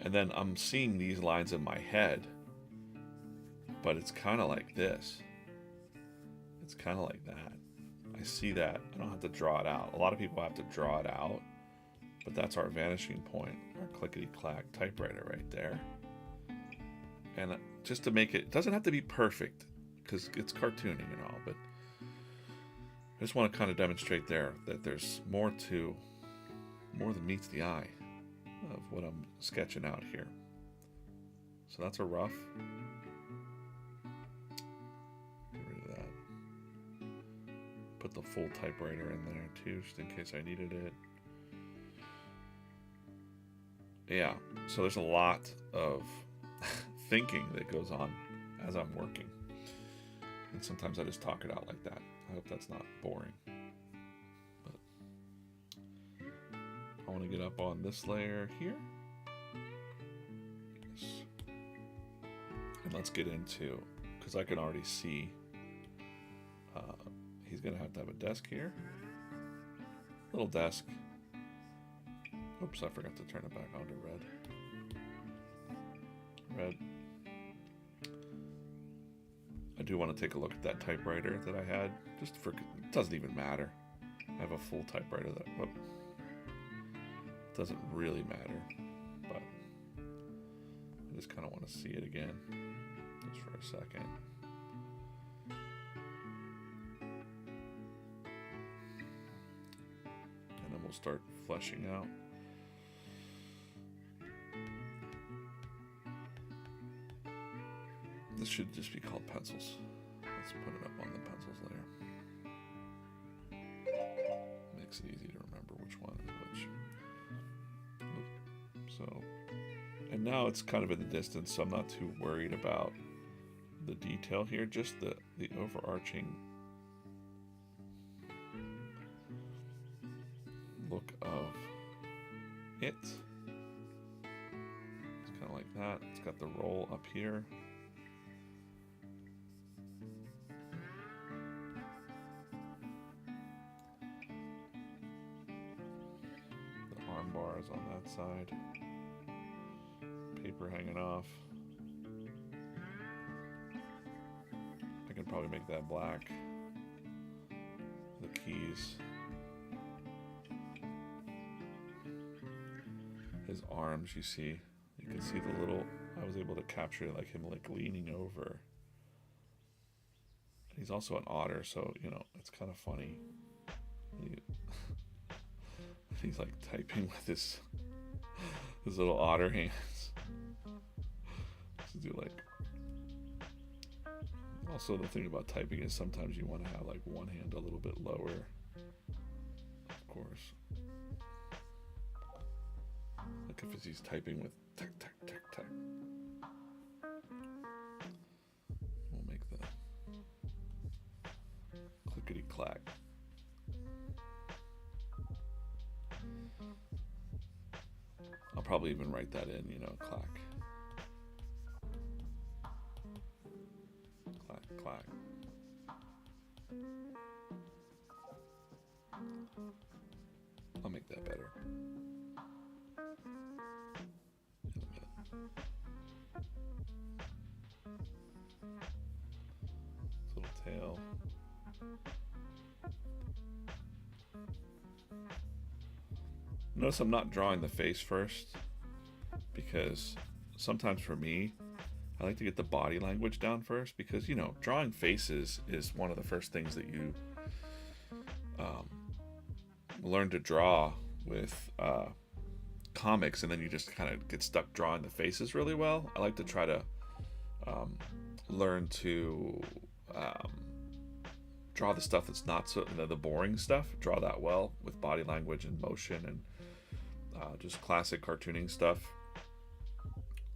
And then I'm seeing these lines in my head, but it's kind of like this. It's kind of like that. I see that. I don't have to draw it out. A lot of people have to draw it out, but that's our vanishing point, our clickety-clack typewriter right there. And just to make it doesn't have to be perfect because it's cartooning and all, but I just want to kind of demonstrate there that there's more than meets the eye of what I'm sketching out here. So that's a rough. Get rid of that. Put the full typewriter in there too, just in case I needed it. Yeah, so there's a lot of thinking that goes on as I'm working. And sometimes I just talk it out like that. I hope that's not boring. But I want to get up on this layer here. Yes. And let's get into, because I can already see he's going to have a desk here. Little desk. Oops, I forgot to turn it back onto red. Red. I do want to take a look at that typewriter that I had, just for, it doesn't even matter. I have a full typewriter that, whoop, doesn't really matter, but I just kind of want to see it again, just for a second. And then we'll start fleshing out. This should just be called pencils. Let's put it up on the pencils layer. Makes it easy to remember which one is which. So, and now it's kind of in the distance, so I'm not too worried about the detail here, just the overarching look of it. It's kind of like that. It's got the roll up here. Bars on that side, paper hanging off. I can probably make that black. The keys, his arms, you can see the little, I was able to capture like him like leaning over. He's also an otter, so it's kind of funny. He's like typing with his little otter hands. To do like. Also, the thing about typing is sometimes you want to have like one hand a little bit lower. Of course. Like if he's typing with tack tack tack tack. We'll make the clickety clack. I'll probably even write that in, you know, clack. Clack, clack. I'll make that better. In a minute. Little tail. Notice I'm not drawing the face first, because sometimes for me, I like to get the body language down first, because, you know, drawing faces is one of the first things that you learn to draw with comics, and then you just kind of get stuck drawing the faces really well. I like to try to learn to draw the stuff that's not so, the boring stuff, draw that well with body language and motion and just classic cartooning stuff.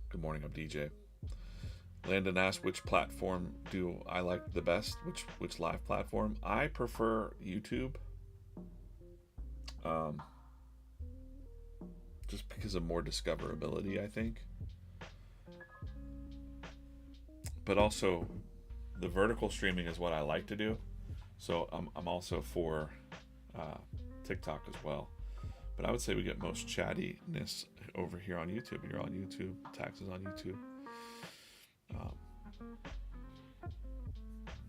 Good morning, I'm DJ. Landon asked, which platform do I like the best? Which live platform? I prefer YouTube. Just because of more discoverability, I think. But also, the vertical streaming is what I like to do. So I'm also for TikTok as well. But I would say we get most chattiness over here on YouTube. You're on YouTube. Taxes on YouTube.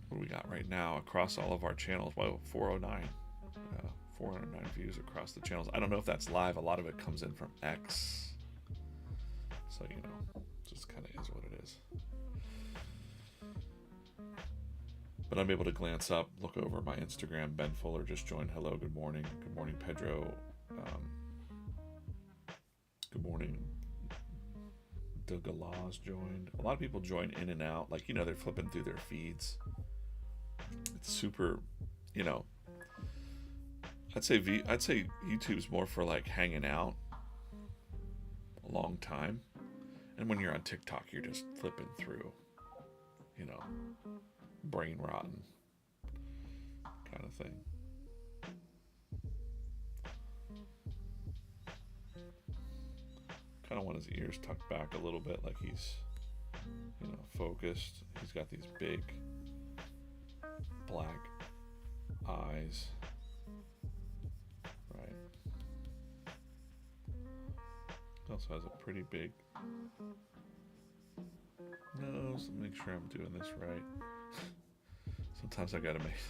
What do we got right now across all of our channels? Well, 409. 409 views across the channels. I don't know if that's live. A lot of it comes in from X. So, you know, just kind of is what it is. But I'm able to glance up, look over my Instagram. Ben Fuller just joined. Hello, good morning. Good morning, Pedro. Good morning. The Galas joined. A lot of people join in and out. Like, you know, they're flipping through their feeds. It's super, you know, I'd say YouTube's more for like hanging out a long time. And when you're on TikTok, you're just flipping through, you know, brain rotten kind of thing. Kind of want his ears tucked back a little bit, like he's, you know, focused. He's got these big black eyes. Right. He also has a pretty big nose. Make sure I'm doing this right. Sometimes I gotta make,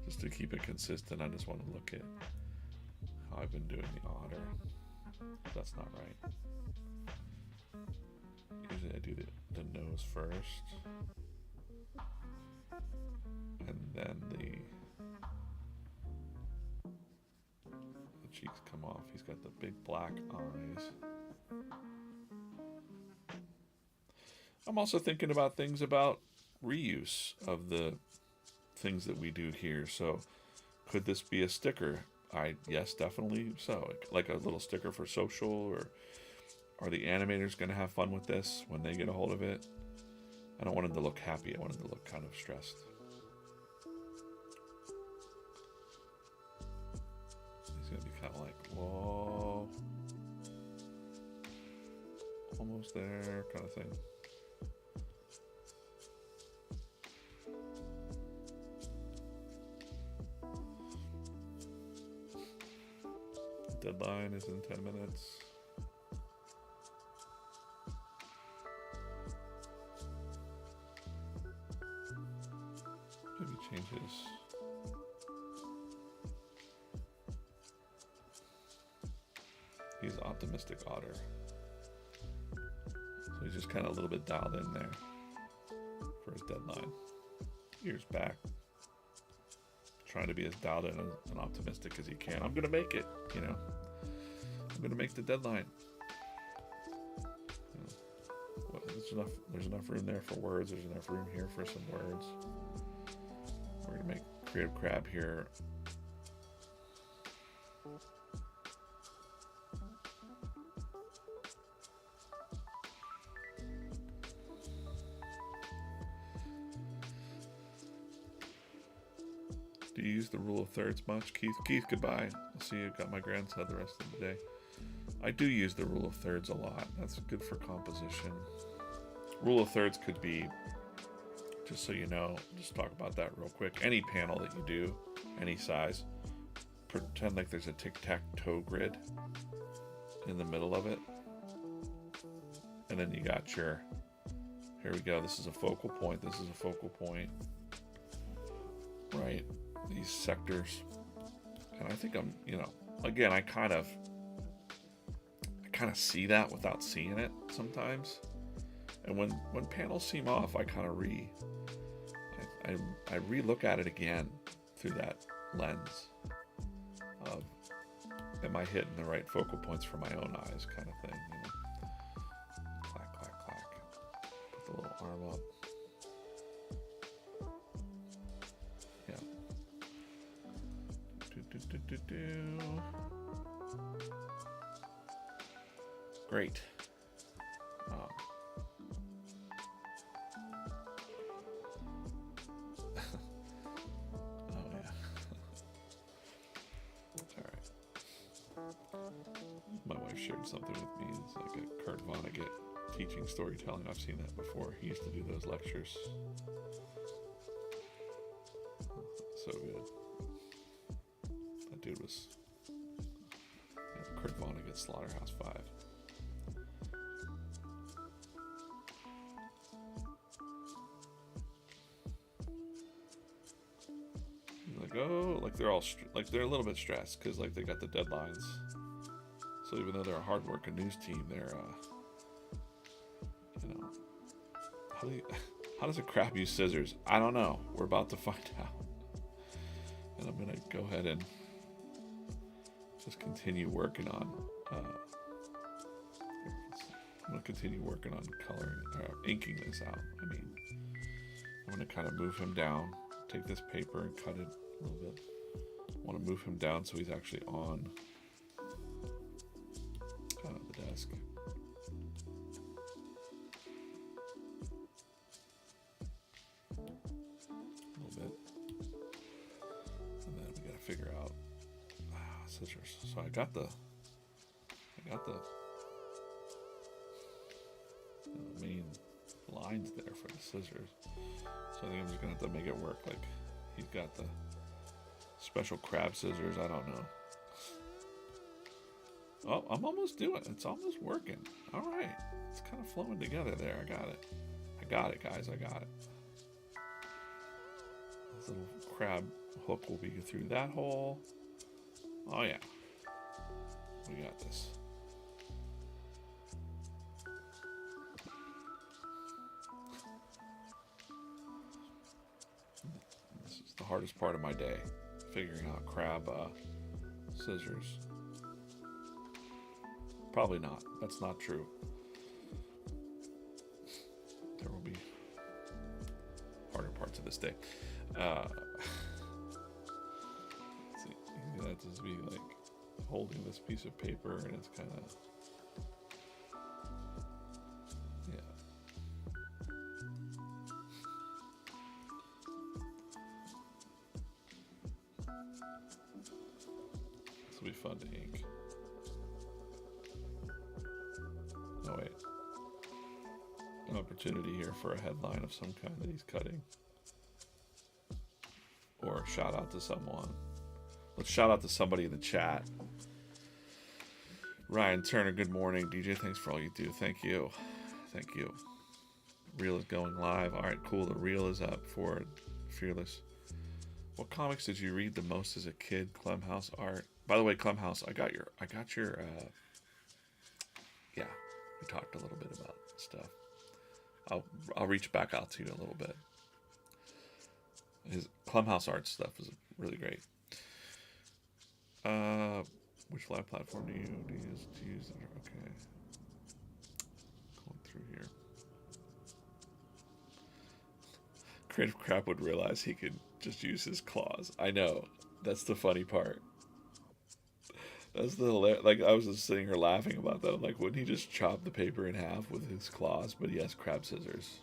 just to keep it consistent, I just want to look at how I've been doing the otter. That's not right. Usually I do the nose first, and then the cheeks come off. He's got the big black eyes. I'm also thinking about things about reuse of the things that we do here. So could this be a sticker? Yes, definitely so. Like a little sticker for social, or are the animators going to have fun with this when they get a hold of it? I don't want them to look happy. I want them to look kind of stressed. He's going to be kind of like, whoa, almost there kind of thing. Deadline is in 10 minutes. Maybe change his. He's optimistic otter. So he's just kind of a little bit dialed in there for his deadline. Ears back. Trying to be as dialed in and optimistic as he can. I'm going to make it, you know. I'm going to make the deadline. Well, there's enough room there for words. There's enough room here for some words. We're going to make Creative Crab here. Do you use the rule of thirds much, Keith? Keith, goodbye. I'll see you. Got my grandson the rest of the day. I do use the rule of thirds a lot. That's good for composition. Rule of thirds could be, just so you know, just talk about that real quick. Any panel that you do, any size, pretend like there's a tic-tac-toe grid in the middle of it. And then you got your, here we go, this is a focal point, this is a focal point, right? These sectors. And I think I'm, you know, again, I kind of see that without seeing it sometimes. And when panels seem off, I kind of I re-look at it again through that lens of, am I hitting the right focal points for my own eyes, kind of thing, you know? Clack, clack, clack. Put the little arm up. Yeah. Great. My wife shared something with me. It's like a Kurt Vonnegut teaching storytelling. I've seen that before. He used to do those lectures. So good. That dude was, yeah, Kurt Vonnegut Slaughterhouse 5. Like, oh, like they're all like they're a little bit stressed because like they got the deadlines. So even though they're a hard-working news team, they're, you know, how does a crab use scissors? I don't know. We're about to find out. And I'm gonna go ahead and just continue working on. I'm gonna continue working on coloring, inking this out. I mean, I'm gonna kind of move him down. Take this paper and cut it a little bit. I want to move him down so he's actually on the desk. A little bit. And then we got to figure out scissors. So I got the main lines there for the scissors. So I think I'm just gonna have to make it work. Like he's got the special crab scissors. I don't know. Oh, I'm almost doing it. It's almost working. All right. It's kind of flowing together there. I got it. I got it, guys. I got it. This little crab hook will be through that hole. Oh, yeah. We got this. This is the hardest part of my day. Figuring out crab scissors. Probably not. That's not true. There will be harder parts of this day. See, that just be like holding this piece of paper, and it's kind of, yeah. This will be fun to ink. Oh wait, an opportunity here for a headline of some kind that he's cutting, or shout out to someone. Let's shout out to somebody in the chat. Ryan Turner, good morning. DJ, thanks for all you do. Thank you. Thank you. Reel is going live. All right, cool. The reel is up for Fearless. What comics did you read the most as a kid? Clemhouse art. By the way, Clemhouse, I got your yeah, we talked a little bit about stuff. I'll reach back out to you a little bit. His Clemhouse art stuff is really great. Which live platform do you use to use it? Okay. Going through here. Creative Crap would realize he could just use his claws. I know. That's the funny part. That's the like I was just sitting here laughing about that. I'm like, wouldn't he just chop the paper in half with his claws? But he has crab scissors.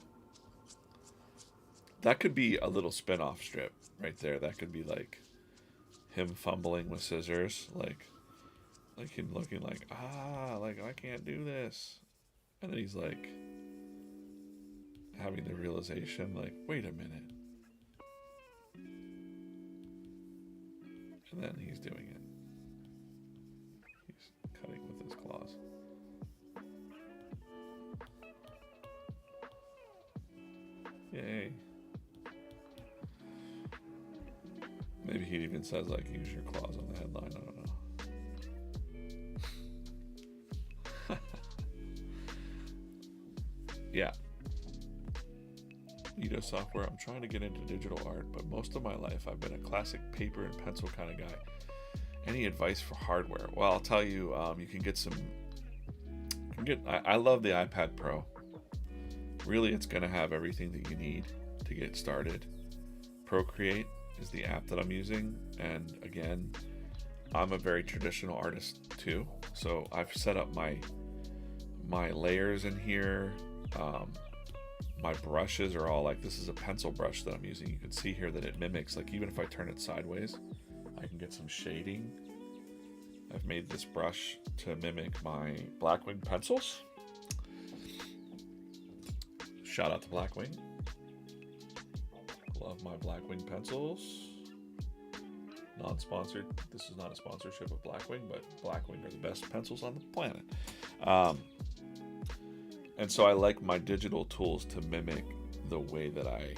That could be a little spin-off strip right there. That could be like him fumbling with scissors, like him looking like, like I can't do this, and then he's like having the realization, like, wait a minute, and then he's doing it. He's cutting with his claws. Yay. Maybe he even says, like, use your claws on the headline. I don't know. Yeah. Edo software. I'm trying to get into digital art, but most of my life I've been a classic paper and pencil kind of guy. Any advice for hardware? Well, I'll tell you, you can get some. I love the iPad Pro. Really, it's going to have everything that you need to get started. Procreate is the app that I'm using, and again, I'm a very traditional artist too, so I've set up my layers in here. My brushes are all like, this is a pencil brush that I'm using. You can see here that it mimics, like, even if I turn it sideways, I can get some shading. I've made this brush to mimic my Blackwing pencils. Shout out to Blackwing. Love my Blackwing pencils. Non-sponsored. This is not a sponsorship of Blackwing, but Blackwing are the best pencils on the planet. And so I like my digital tools to mimic the way that I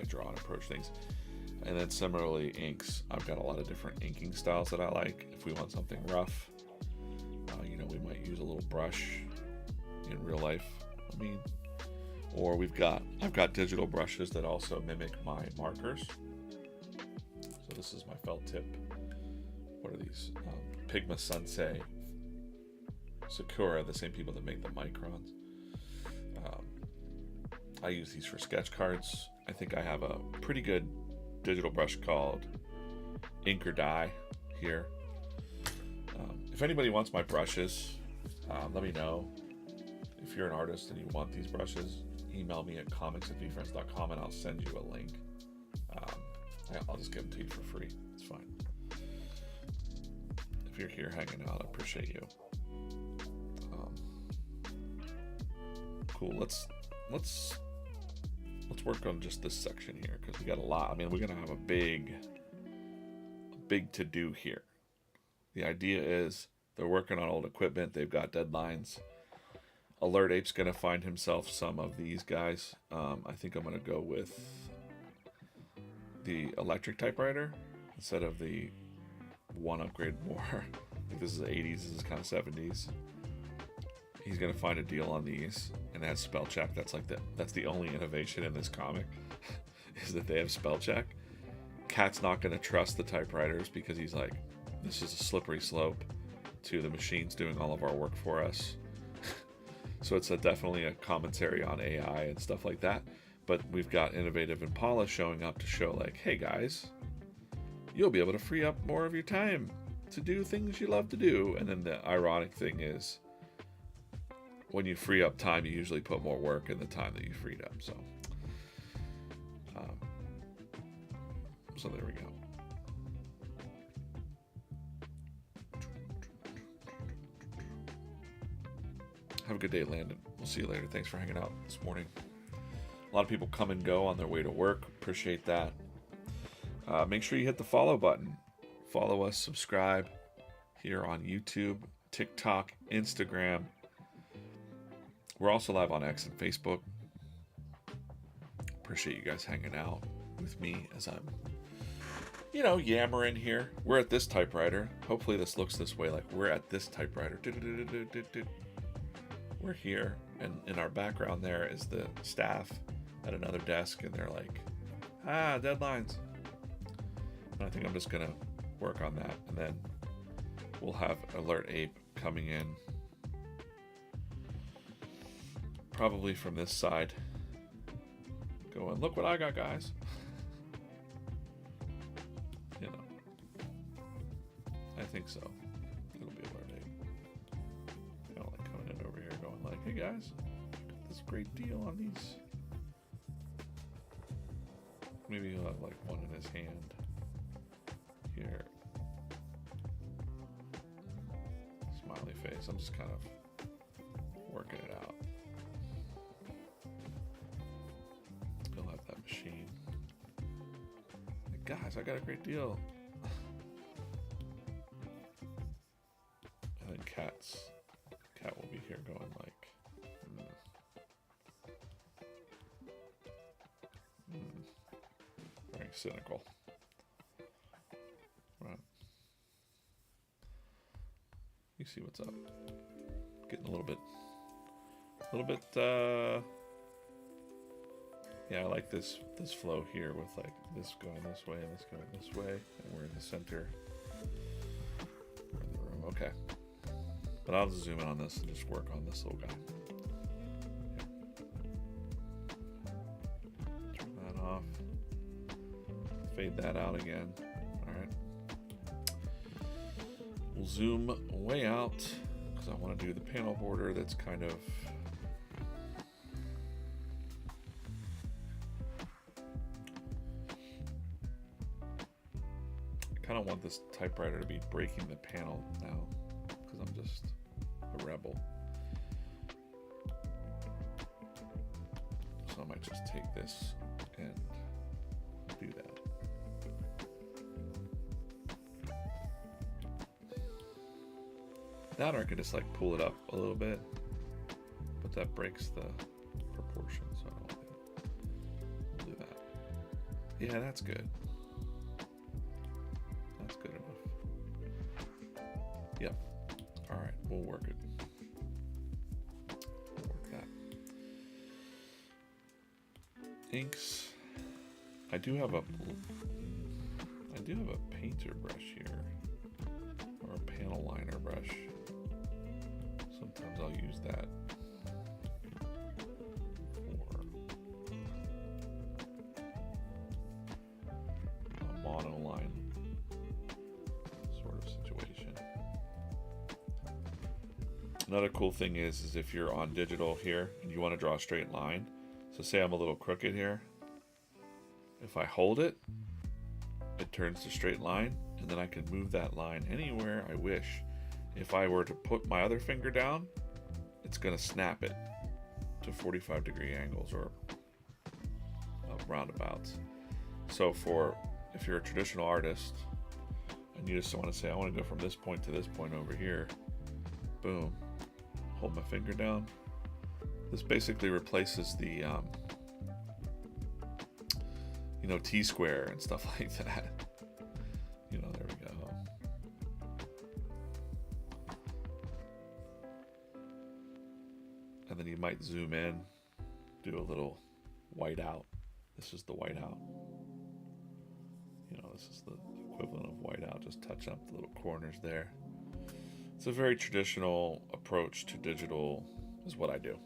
draw and approach things. And then similarly, inks. I've got a lot of different inking styles that I like. If we want something rough, we might use a little brush in real life. Or I've got digital brushes that also mimic my markers. So this is my felt tip. What are these? Pigma Sensei Sakura, the same people that make the microns. I use these for sketch cards. I think I have a pretty good digital brush called Ink or Dye here. If anybody wants my brushes, let me know. If you're an artist and you want these brushes, email me at comics@VeeFriends.com and I'll send you a link. I'll just give them to you for free. It's fine. If you're here hanging out, I appreciate you. Cool. Let's work on just this section here, because we got a lot. We're gonna have a big to do here. The idea is they're working on old equipment. They've got deadlines. Alert Ape's gonna find himself some of these guys. I think I'm gonna go with the electric typewriter instead of the one upgrade more. I think this is the 80s. This is kind of 70s. He's gonna find a deal on these, and it has spell check. That's the only innovation in this comic, is that they have spell check. Cat's not gonna trust the typewriters because he's like, this is a slippery slope to the machines doing all of our work for us. So it's definitely a commentary on AI and stuff like that. But we've got Innovative and Paula showing up to show, like, hey guys, you'll be able to free up more of your time to do things you love to do. And then the ironic thing is, when you free up time, you usually put more work in the time that you freed up. So there we go. Have a good day, Landon. We'll see you later. Thanks for hanging out this morning. A lot of people come and go on their way to work. Appreciate that. Make sure you hit the follow button. Follow us, subscribe here on YouTube, TikTok, Instagram. We're also live on X and Facebook. Appreciate you guys hanging out with me as I'm, yammering here. We're at this typewriter. Hopefully this looks this way, like we're at this typewriter. We're here, and in our background there is the staff at another desk, and they're like, deadlines. And I think I'm just gonna work on that, and then we'll have Alert Ape coming in probably from this side, going, look what I got, guys. I think so. It'll be Alert Ape. Like coming in over here going like, hey guys, got this great deal on these. Maybe he'll have like one in his hand. here. Smiley face. I'm just kind of working it out. Still have that machine. Guys, I got a great deal. And then cats. Cat will be here going like, very cynical. Right. You see what's up. Getting a little bit, yeah, I like this flow here with like this going this way and this going this way, and we're in the center. We're in the room, okay. But I'll just zoom in on this and just work on this little guy. Yeah. Turn that off. Fade that out again. All right. We'll zoom way out because I want to do the panel border that's kind of I don't want this typewriter to be breaking the panel now because I'm just a rebel. So I might just take this and do that. That, or I could just like pull it up a little bit, but that breaks the proportion, so I don't want to do that. Yeah, that's good. Good enough. Yep. All right, we'll work it. We'll work that. Inks. I do have a painter brush here, or a panel liner brush. Sometimes I'll use that for a monoline situation. Another cool thing is if you're on digital here and you want to draw a straight line, so say I'm a little crooked here, if I hold it, it turns to straight line, and then I can move that line anywhere I wish. If I were to put my other finger down, it's going to snap it to 45-degree angles or roundabouts. So if you're a traditional artist and you just want to say, I want to go from this point to this point over here, boom, hold my finger down. This basically replaces the T-square and stuff like that. There we go. And then you might zoom in, do a little white out. This is the white out. This is the equivalent of white out. Just touch up the little corners there. It's a very traditional approach to digital, is what I do.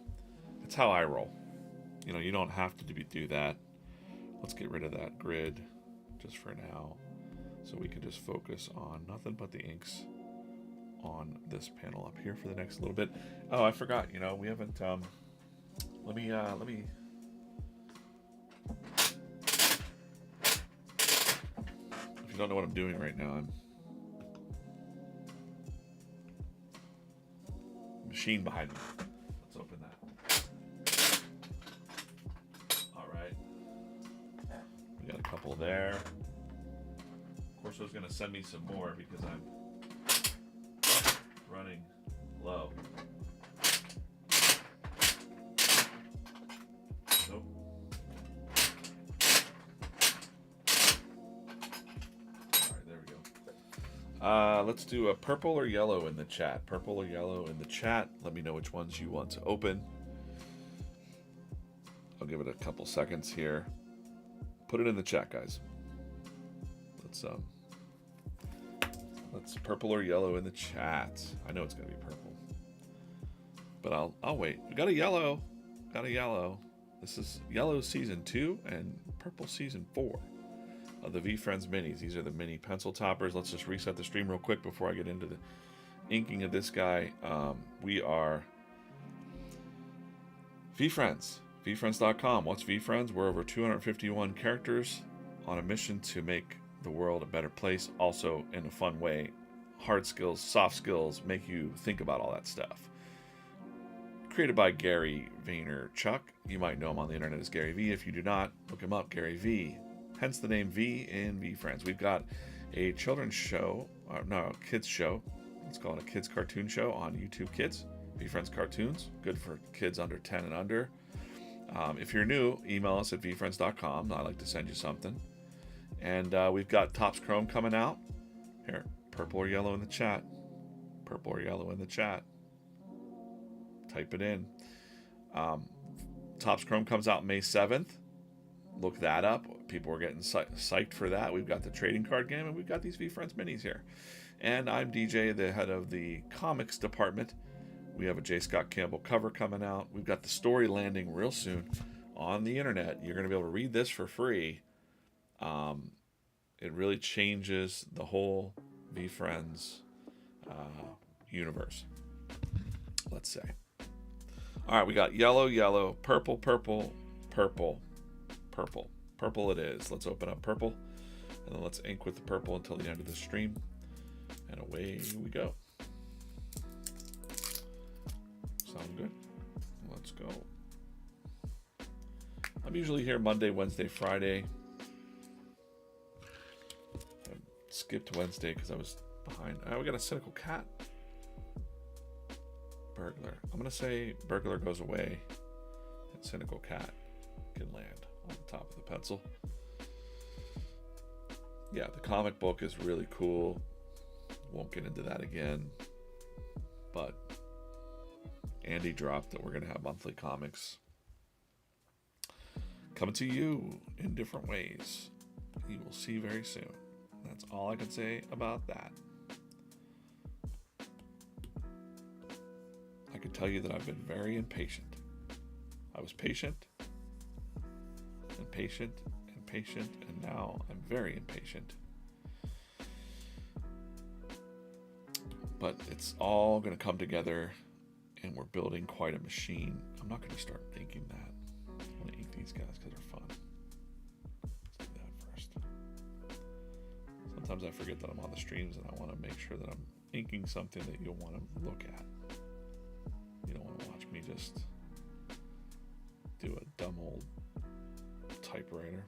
It's how I roll. You don't have to do that. Let's get rid of that grid just for now, so we can just focus on nothing but the inks on this panel up here for the next little bit. Oh, I forgot. We haven't. Let me. If you don't know what I'm doing right now, I'm machine behind me. Let's open that. All right. We got a couple there. Of course, I was going to send me some more because I'm running low. Nope. All right, there we go. Let's do a purple or yellow in the chat. Purple or yellow in the chat. Let me know which ones you want to open. I'll give it a couple seconds here. Put it in the chat, guys. Let's purple or yellow in the chat. I know it's gonna be purple, but I'll wait. We got a yellow. This is yellow season 2 and purple season 4 of the VeeFriends minis. These are the mini pencil toppers. Let's just reset the stream real quick before I get into the inking of this guy. We are VeeFriends. VeeFriends.com. What's VeeFriends? We're over 251 characters on a mission to make the world a better place, also in a fun way. Hard skills, soft skills, make you think about all that stuff. Created by Gary Vaynerchuk. You might know him on the internet as Gary V. If you do not, look him up, Gary V. Hence the name V in VeeFriends. We've got a children's show, kids show. Let's call it a kids cartoon show on YouTube Kids. VeeFriends Cartoons, good for kids under 10 and under. If you're new, email us at VeeFriends.com. I'd like to send you something. And we've got Topps Chrome coming out. Here, purple or yellow in the chat. Purple or yellow in the chat. Type it in. Topps Chrome comes out May 7th. Look that up. People are getting psyched for that. We've got the trading card game, and we've got these VeeFriends minis here. And I'm DJ, the head of the comics department. We have a J. Scott Campbell cover coming out. We've got the story landing real soon on the internet. You're going to be able to read this for free. It really changes the whole VeeFriends universe, let's say. All right, we got yellow, yellow, purple, purple, purple, purple. Purple it is. Let's open up purple, and then let's ink with the purple until the end of the stream. And away we go. Sound good? Let's go. I'm usually here Monday, Wednesday, Friday. I skipped Wednesday because I was behind. We got a cynical cat. Burglar. I'm going to say burglar goes away and cynical cat can land on the top of the pencil. Yeah, the comic book is really cool. Won't get into that again. But Andy dropped that we're going to have monthly comics coming to you in different ways. You will see very soon. That's all I can say about that. I can tell you that I've been very impatient. I was patient and patient and patient, and now I'm very impatient. But it's all going to come together, and we're building quite a machine. I'm not going to start inking that. I'm going to ink these guys because they're fun. Let's do that first. Sometimes I forget that I'm on the streams, and I want to make sure that I'm inking something that you'll want to look at. You don't want to watch me just do a dumb old typewriter.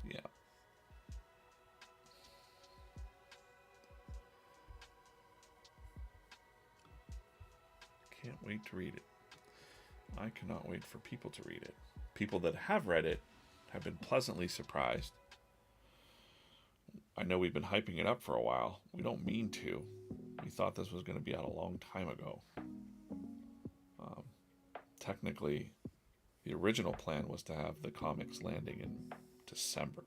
Yeah. Can't wait to read it. I cannot wait for people to read it. People that have read it have been pleasantly surprised. I know we've been hyping it up for a while. We don't mean to. We thought this was going to be out a long time ago. Technically, the original plan was to have the comics landing in December.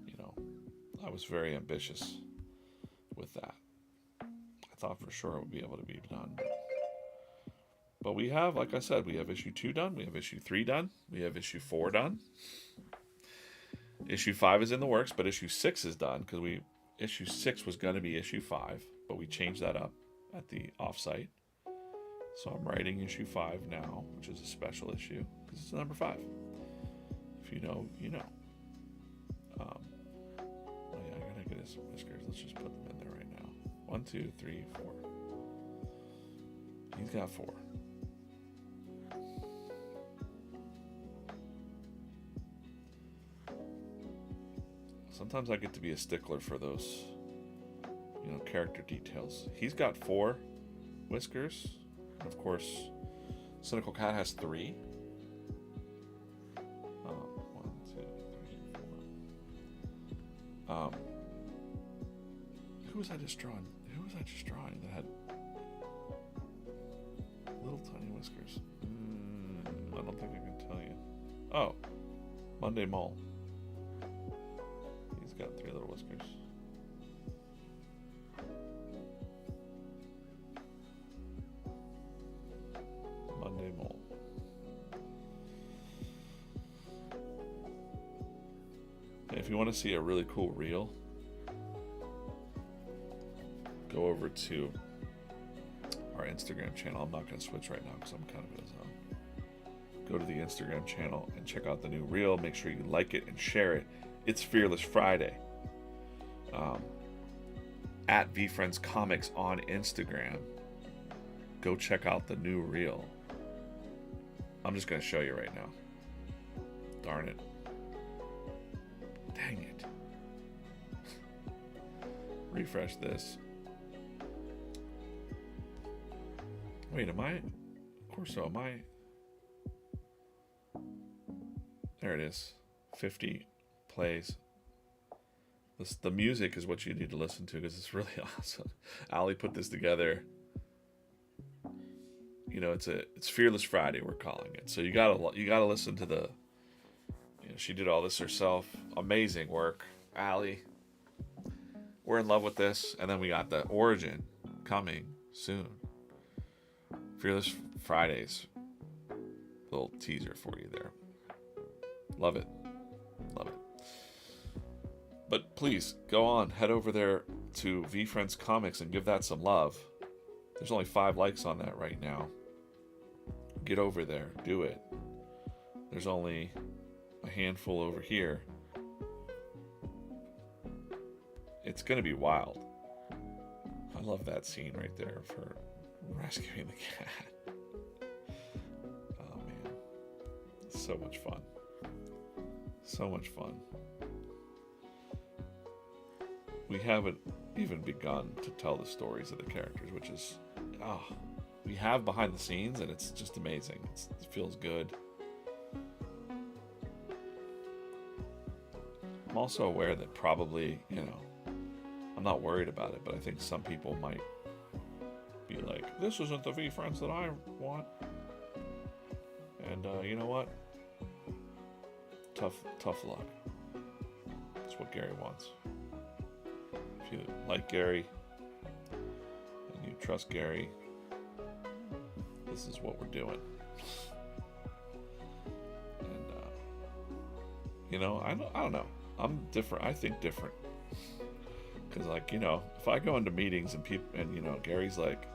You know, I was very ambitious with that. I thought for sure it would be able to be done. But we have, like I said, we have issue 2 done. We have issue 3 done. We have issue 4 done. Issue 5 is in the works, but issue 6 is done because issue 6 was going to be issue 5, but we changed that up at the offsite. So I'm writing issue 5 now, which is a special issue because it's number 5. If you know, you know. Oh yeah, I gotta get his whiskers. Let's just put them in there right now. 1, 2, 3, 4. He's got 4. Sometimes I get to be a stickler for those, character details. He's got 4 whiskers. And of course, Cynical Cat has 3. 1, 2, 3, 4. Who was I just drawing? That had little tiny whiskers? I don't think I can tell you. Oh, Monday Mole. He's got 3 little whiskers. Monday Mole. And if you want to see a really cool reel, go over to our Instagram channel. I'm not going to switch right now because I'm kind of in a zone. Go to the Instagram channel and check out the new reel. Make sure you like it and share it. It's Fearless Friday. At VeeFriends Comics on Instagram. Go check out the new reel. I'm just going to show you right now. Darn it. Dang it. Refresh this. Wait, am I? Of course so. Am I? There it is. 50 plays. The music is what you need to listen to because it's really awesome. Ali put this together. You know, it's Fearless Friday, we're calling it. So you gotta listen to the. You know, she did all this herself. Amazing work, Ali. We're in love with this, and then we got the origin coming soon. Fearless Fridays. Little teaser for you there. Love it. Love it. But please, go on. Head over there to VeeFriends Comics and give that some love. There's only 5 likes on that right now. Get over there. Do it. There's only a handful over here. It's going to be wild. I love that scene right there for rescuing the cat. Oh, man. It's so much fun. So much fun. We haven't even begun to tell the stories of the characters, which is, we have behind the scenes, and it's just amazing. It feels good. I'm also aware that probably, I'm not worried about it, but I think some people might be like, this isn't the VeeFriends that I want. And you know what? Tough luck. That's what Gary wants. If you like Gary and you trust Gary, this is what we're doing. And I don't know. I'm different. I think different. Because if I go into meetings and people and Gary's like,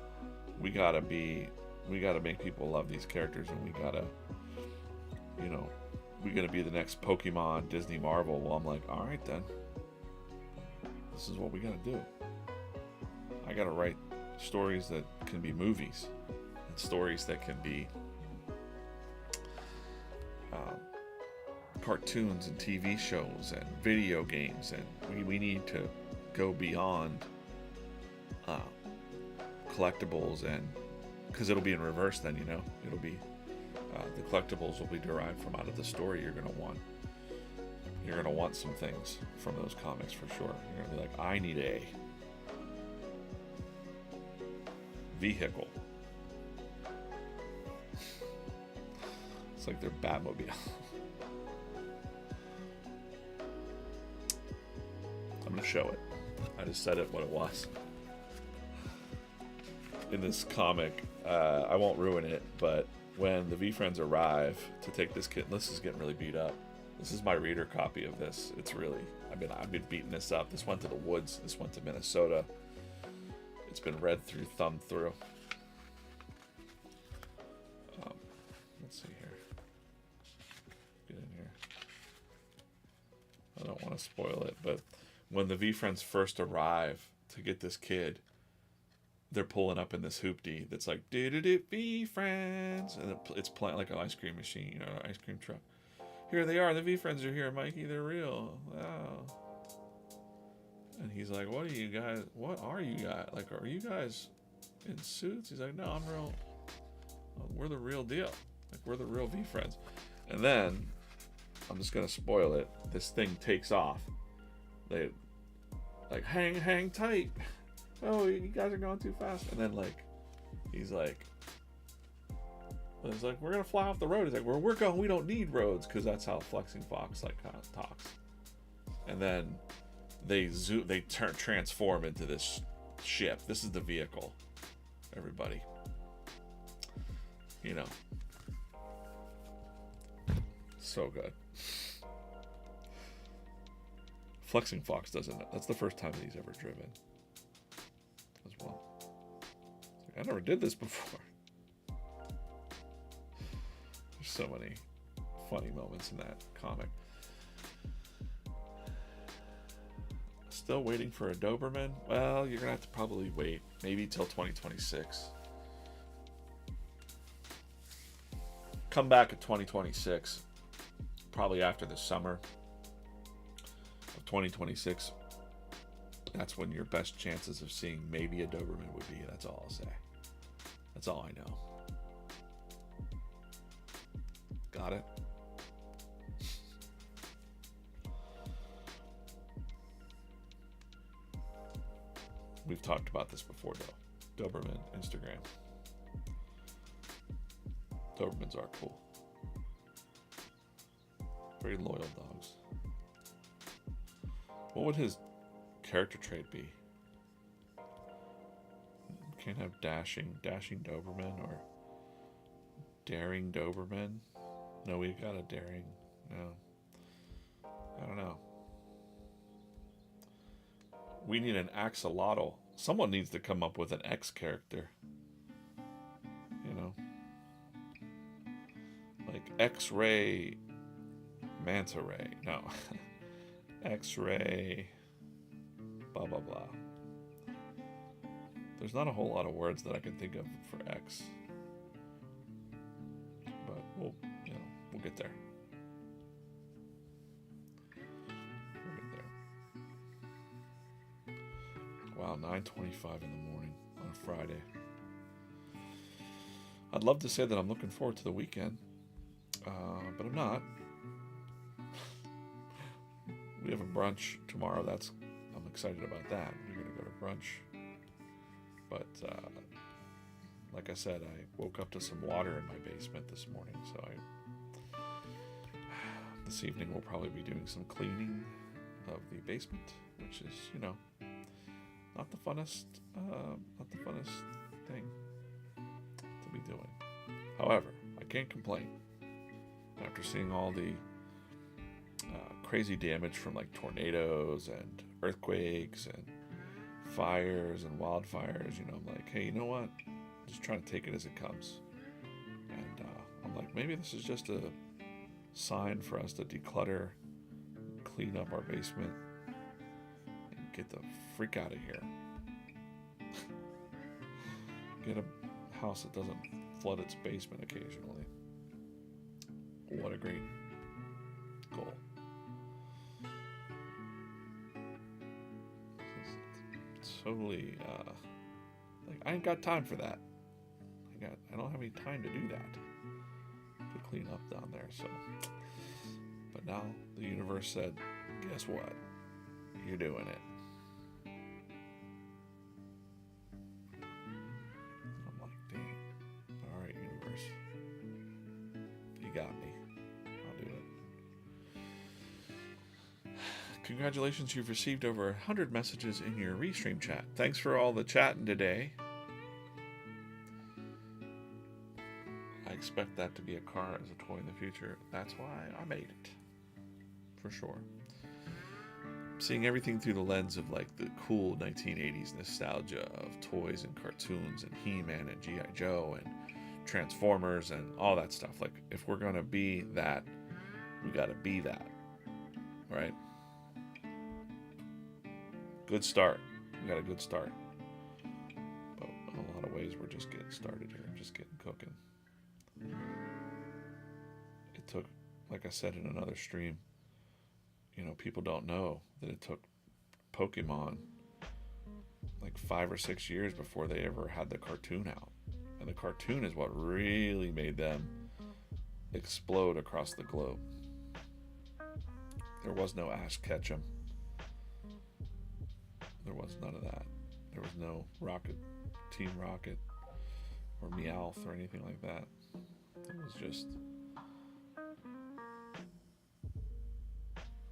we gotta make people love these characters, and we gotta be the next Pokemon, Disney, Marvel. Well, I'm like, all right then. This is what we gotta do. I gotta write stories that can be movies, and stories that can be cartoons and TV shows and video games, and we need to go beyond collectibles, and because it'll be in reverse then, it'll be the collectibles will be derived from out of the story you're gonna want some things from those comics for sure. You're gonna be like, I need a vehicle. It's like their Batmobile. I'm gonna show it. I just said it what it was. In this comic, I won't ruin it, but when the VeeFriends arrive to take this kid, this is getting really beat up. This is my reader copy of this. It's really, I've been beating this up. This went to the woods. This went to Minnesota. It's been read through, thumbed through. Let's see here. Get in here. I don't want to spoil it, but when the VeeFriends first arrive to get this kid, they're pulling up in this hoopty that's like, do-do-do, VeeFriends, and it's playing like an ice cream machine, an ice cream truck. Here they are, the VeeFriends are here, Mikey, they're real. Wow. And he's like, what are you guys, like, are you guys in suits? He's like, no, I'm real, we're the real deal. Like, we're the real VeeFriends. And then, I'm just gonna spoil it, this thing takes off. They, like, hang tight. Oh, you guys are going too fast. And then, like, he's like, we're gonna fly off the road. He's like, where we're going, we don't need roads, because that's how Flexing Fox like kind of talks. And then they transform into this ship. This is the vehicle, everybody. So good. Flexing Fox doesn't. That's the first time that he's ever driven as well. I never did this before. There's so many funny moments in that comic. Still waiting for a Doberman? Well, you're gonna have to probably wait, maybe till 2026. Come back at 2026, probably after the summer of 2026. That's when your best chances of seeing maybe a Doberman would be. That's all I'll say. That's all I know. Got it? We've talked about this before, though. Doberman, Instagram. Dobermans are cool. Very loyal dogs. What would his character trait be? Can't have dashing Doberman or daring Doberman. No, we've got a daring. No. I don't know. We need an axolotl. Someone needs to come up with an X character. You know? Like X-ray manta ray. No. X-ray blah blah blah. There's not a whole lot of words that I can think of for X. But we'll get there. Wow, 9:25 in the morning on a Friday. I'd love to say that I'm looking forward to the weekend, but I'm not. We have a brunch tomorrow. I'm excited about that. We're gonna go to brunch. But like I said, I woke up to some water in my basement this morning, so this evening we'll probably be doing some cleaning of the basement, which is, not the funnest thing to be doing. However, I can't complain. After seeing all the crazy damage from like tornadoes and earthquakes and fires and wildfires, I'm like, hey, you know what? Just trying to take it as it comes. And I'm like, maybe this is just a sign for us to declutter, clean up our basement, and get the freak out of here. Get a house that doesn't flood its basement occasionally. What a great goal. It's totally like I ain't got time for that. I don't have any time to do that. To clean up down there, so but now the universe said, guess what? You're doing it. I'm like, dang. Alright, universe. You got me. I'll do it. Congratulations, you've received over 100 messages in your Restream chat. Thanks for all the chatting today. I expect that to be a car as a toy in the future. That's why I made it. For sure. Seeing everything through the lens of like the cool 1980s nostalgia of toys and cartoons and He-Man and G.I. Joe and Transformers and all that stuff. Like, if we're gonna be that, we gotta be that. Right? Good start. We got a good start. But in a lot of ways, we're just getting started here. Just getting cooking. It took, like I said in another stream, people don't know that it took Pokemon like 5 or 6 years before they ever had the cartoon out. And the cartoon is what really made them explode across the globe. There was no Ash Ketchum. There was none of that. There was no Team Rocket or Meowth or anything like that. It was just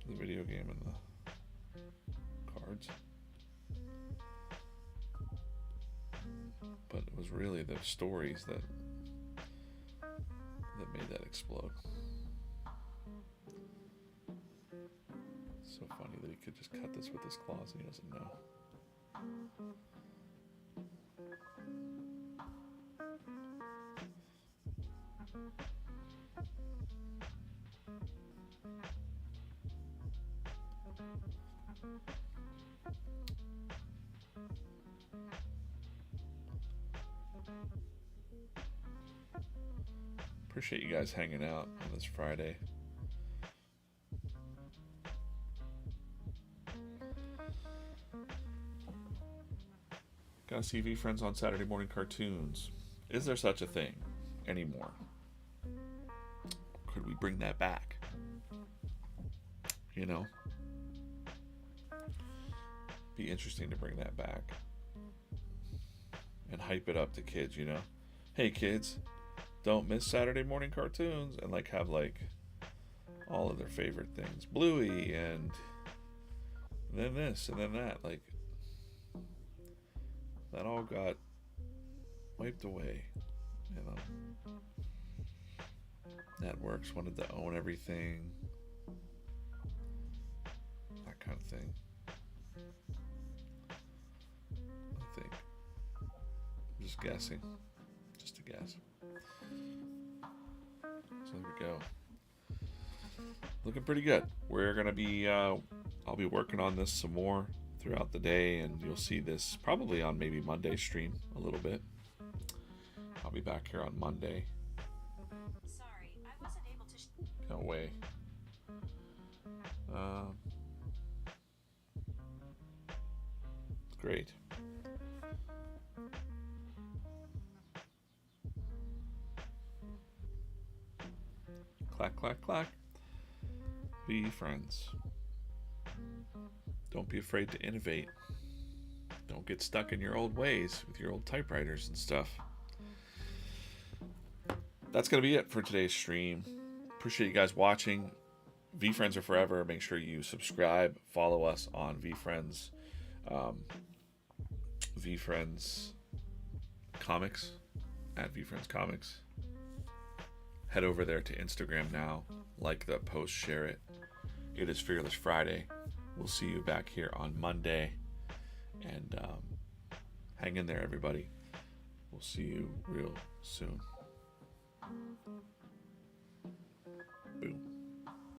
the video game and the cards. But it was really the stories that made that explode. It's so funny that he could just cut this with his claws and he doesn't know. Appreciate you guys hanging out on this Friday. Gotta see VeeFriends on Saturday morning cartoons. Is there such a thing anymore? Could we bring that back? You know? Be interesting to bring that back. And hype it up to kids, you know? Hey kids, don't miss Saturday morning cartoons, and like have like all of their favorite things. Bluey and then this and then that. Like that all got wiped away, you know. Networks wanted to own everything. That kind of thing. I think. I'm just guessing. Just a guess. So there we go. Looking pretty good. We're gonna be I'll be working on this some more throughout the day, and you'll see this probably on maybe Monday's stream a little bit. I'll be back here on Monday. Sorry, I wasn't able to. No way. Great. Clack, clack, clack. VeeFriends. Don't be afraid to innovate. Don't get stuck in your old ways with your old typewriters and stuff. That's going to be it for today's stream. Appreciate you guys watching. VeeFriends are forever. Make sure you subscribe. Follow us on VeeFriends. VeeFriends Comics. At VeeFriends Comics. Head over there to Instagram now. Like the post. Share it. It is Fearless Friday. We'll see you back here on Monday. And hang in there, everybody. We'll see you real soon. Boom.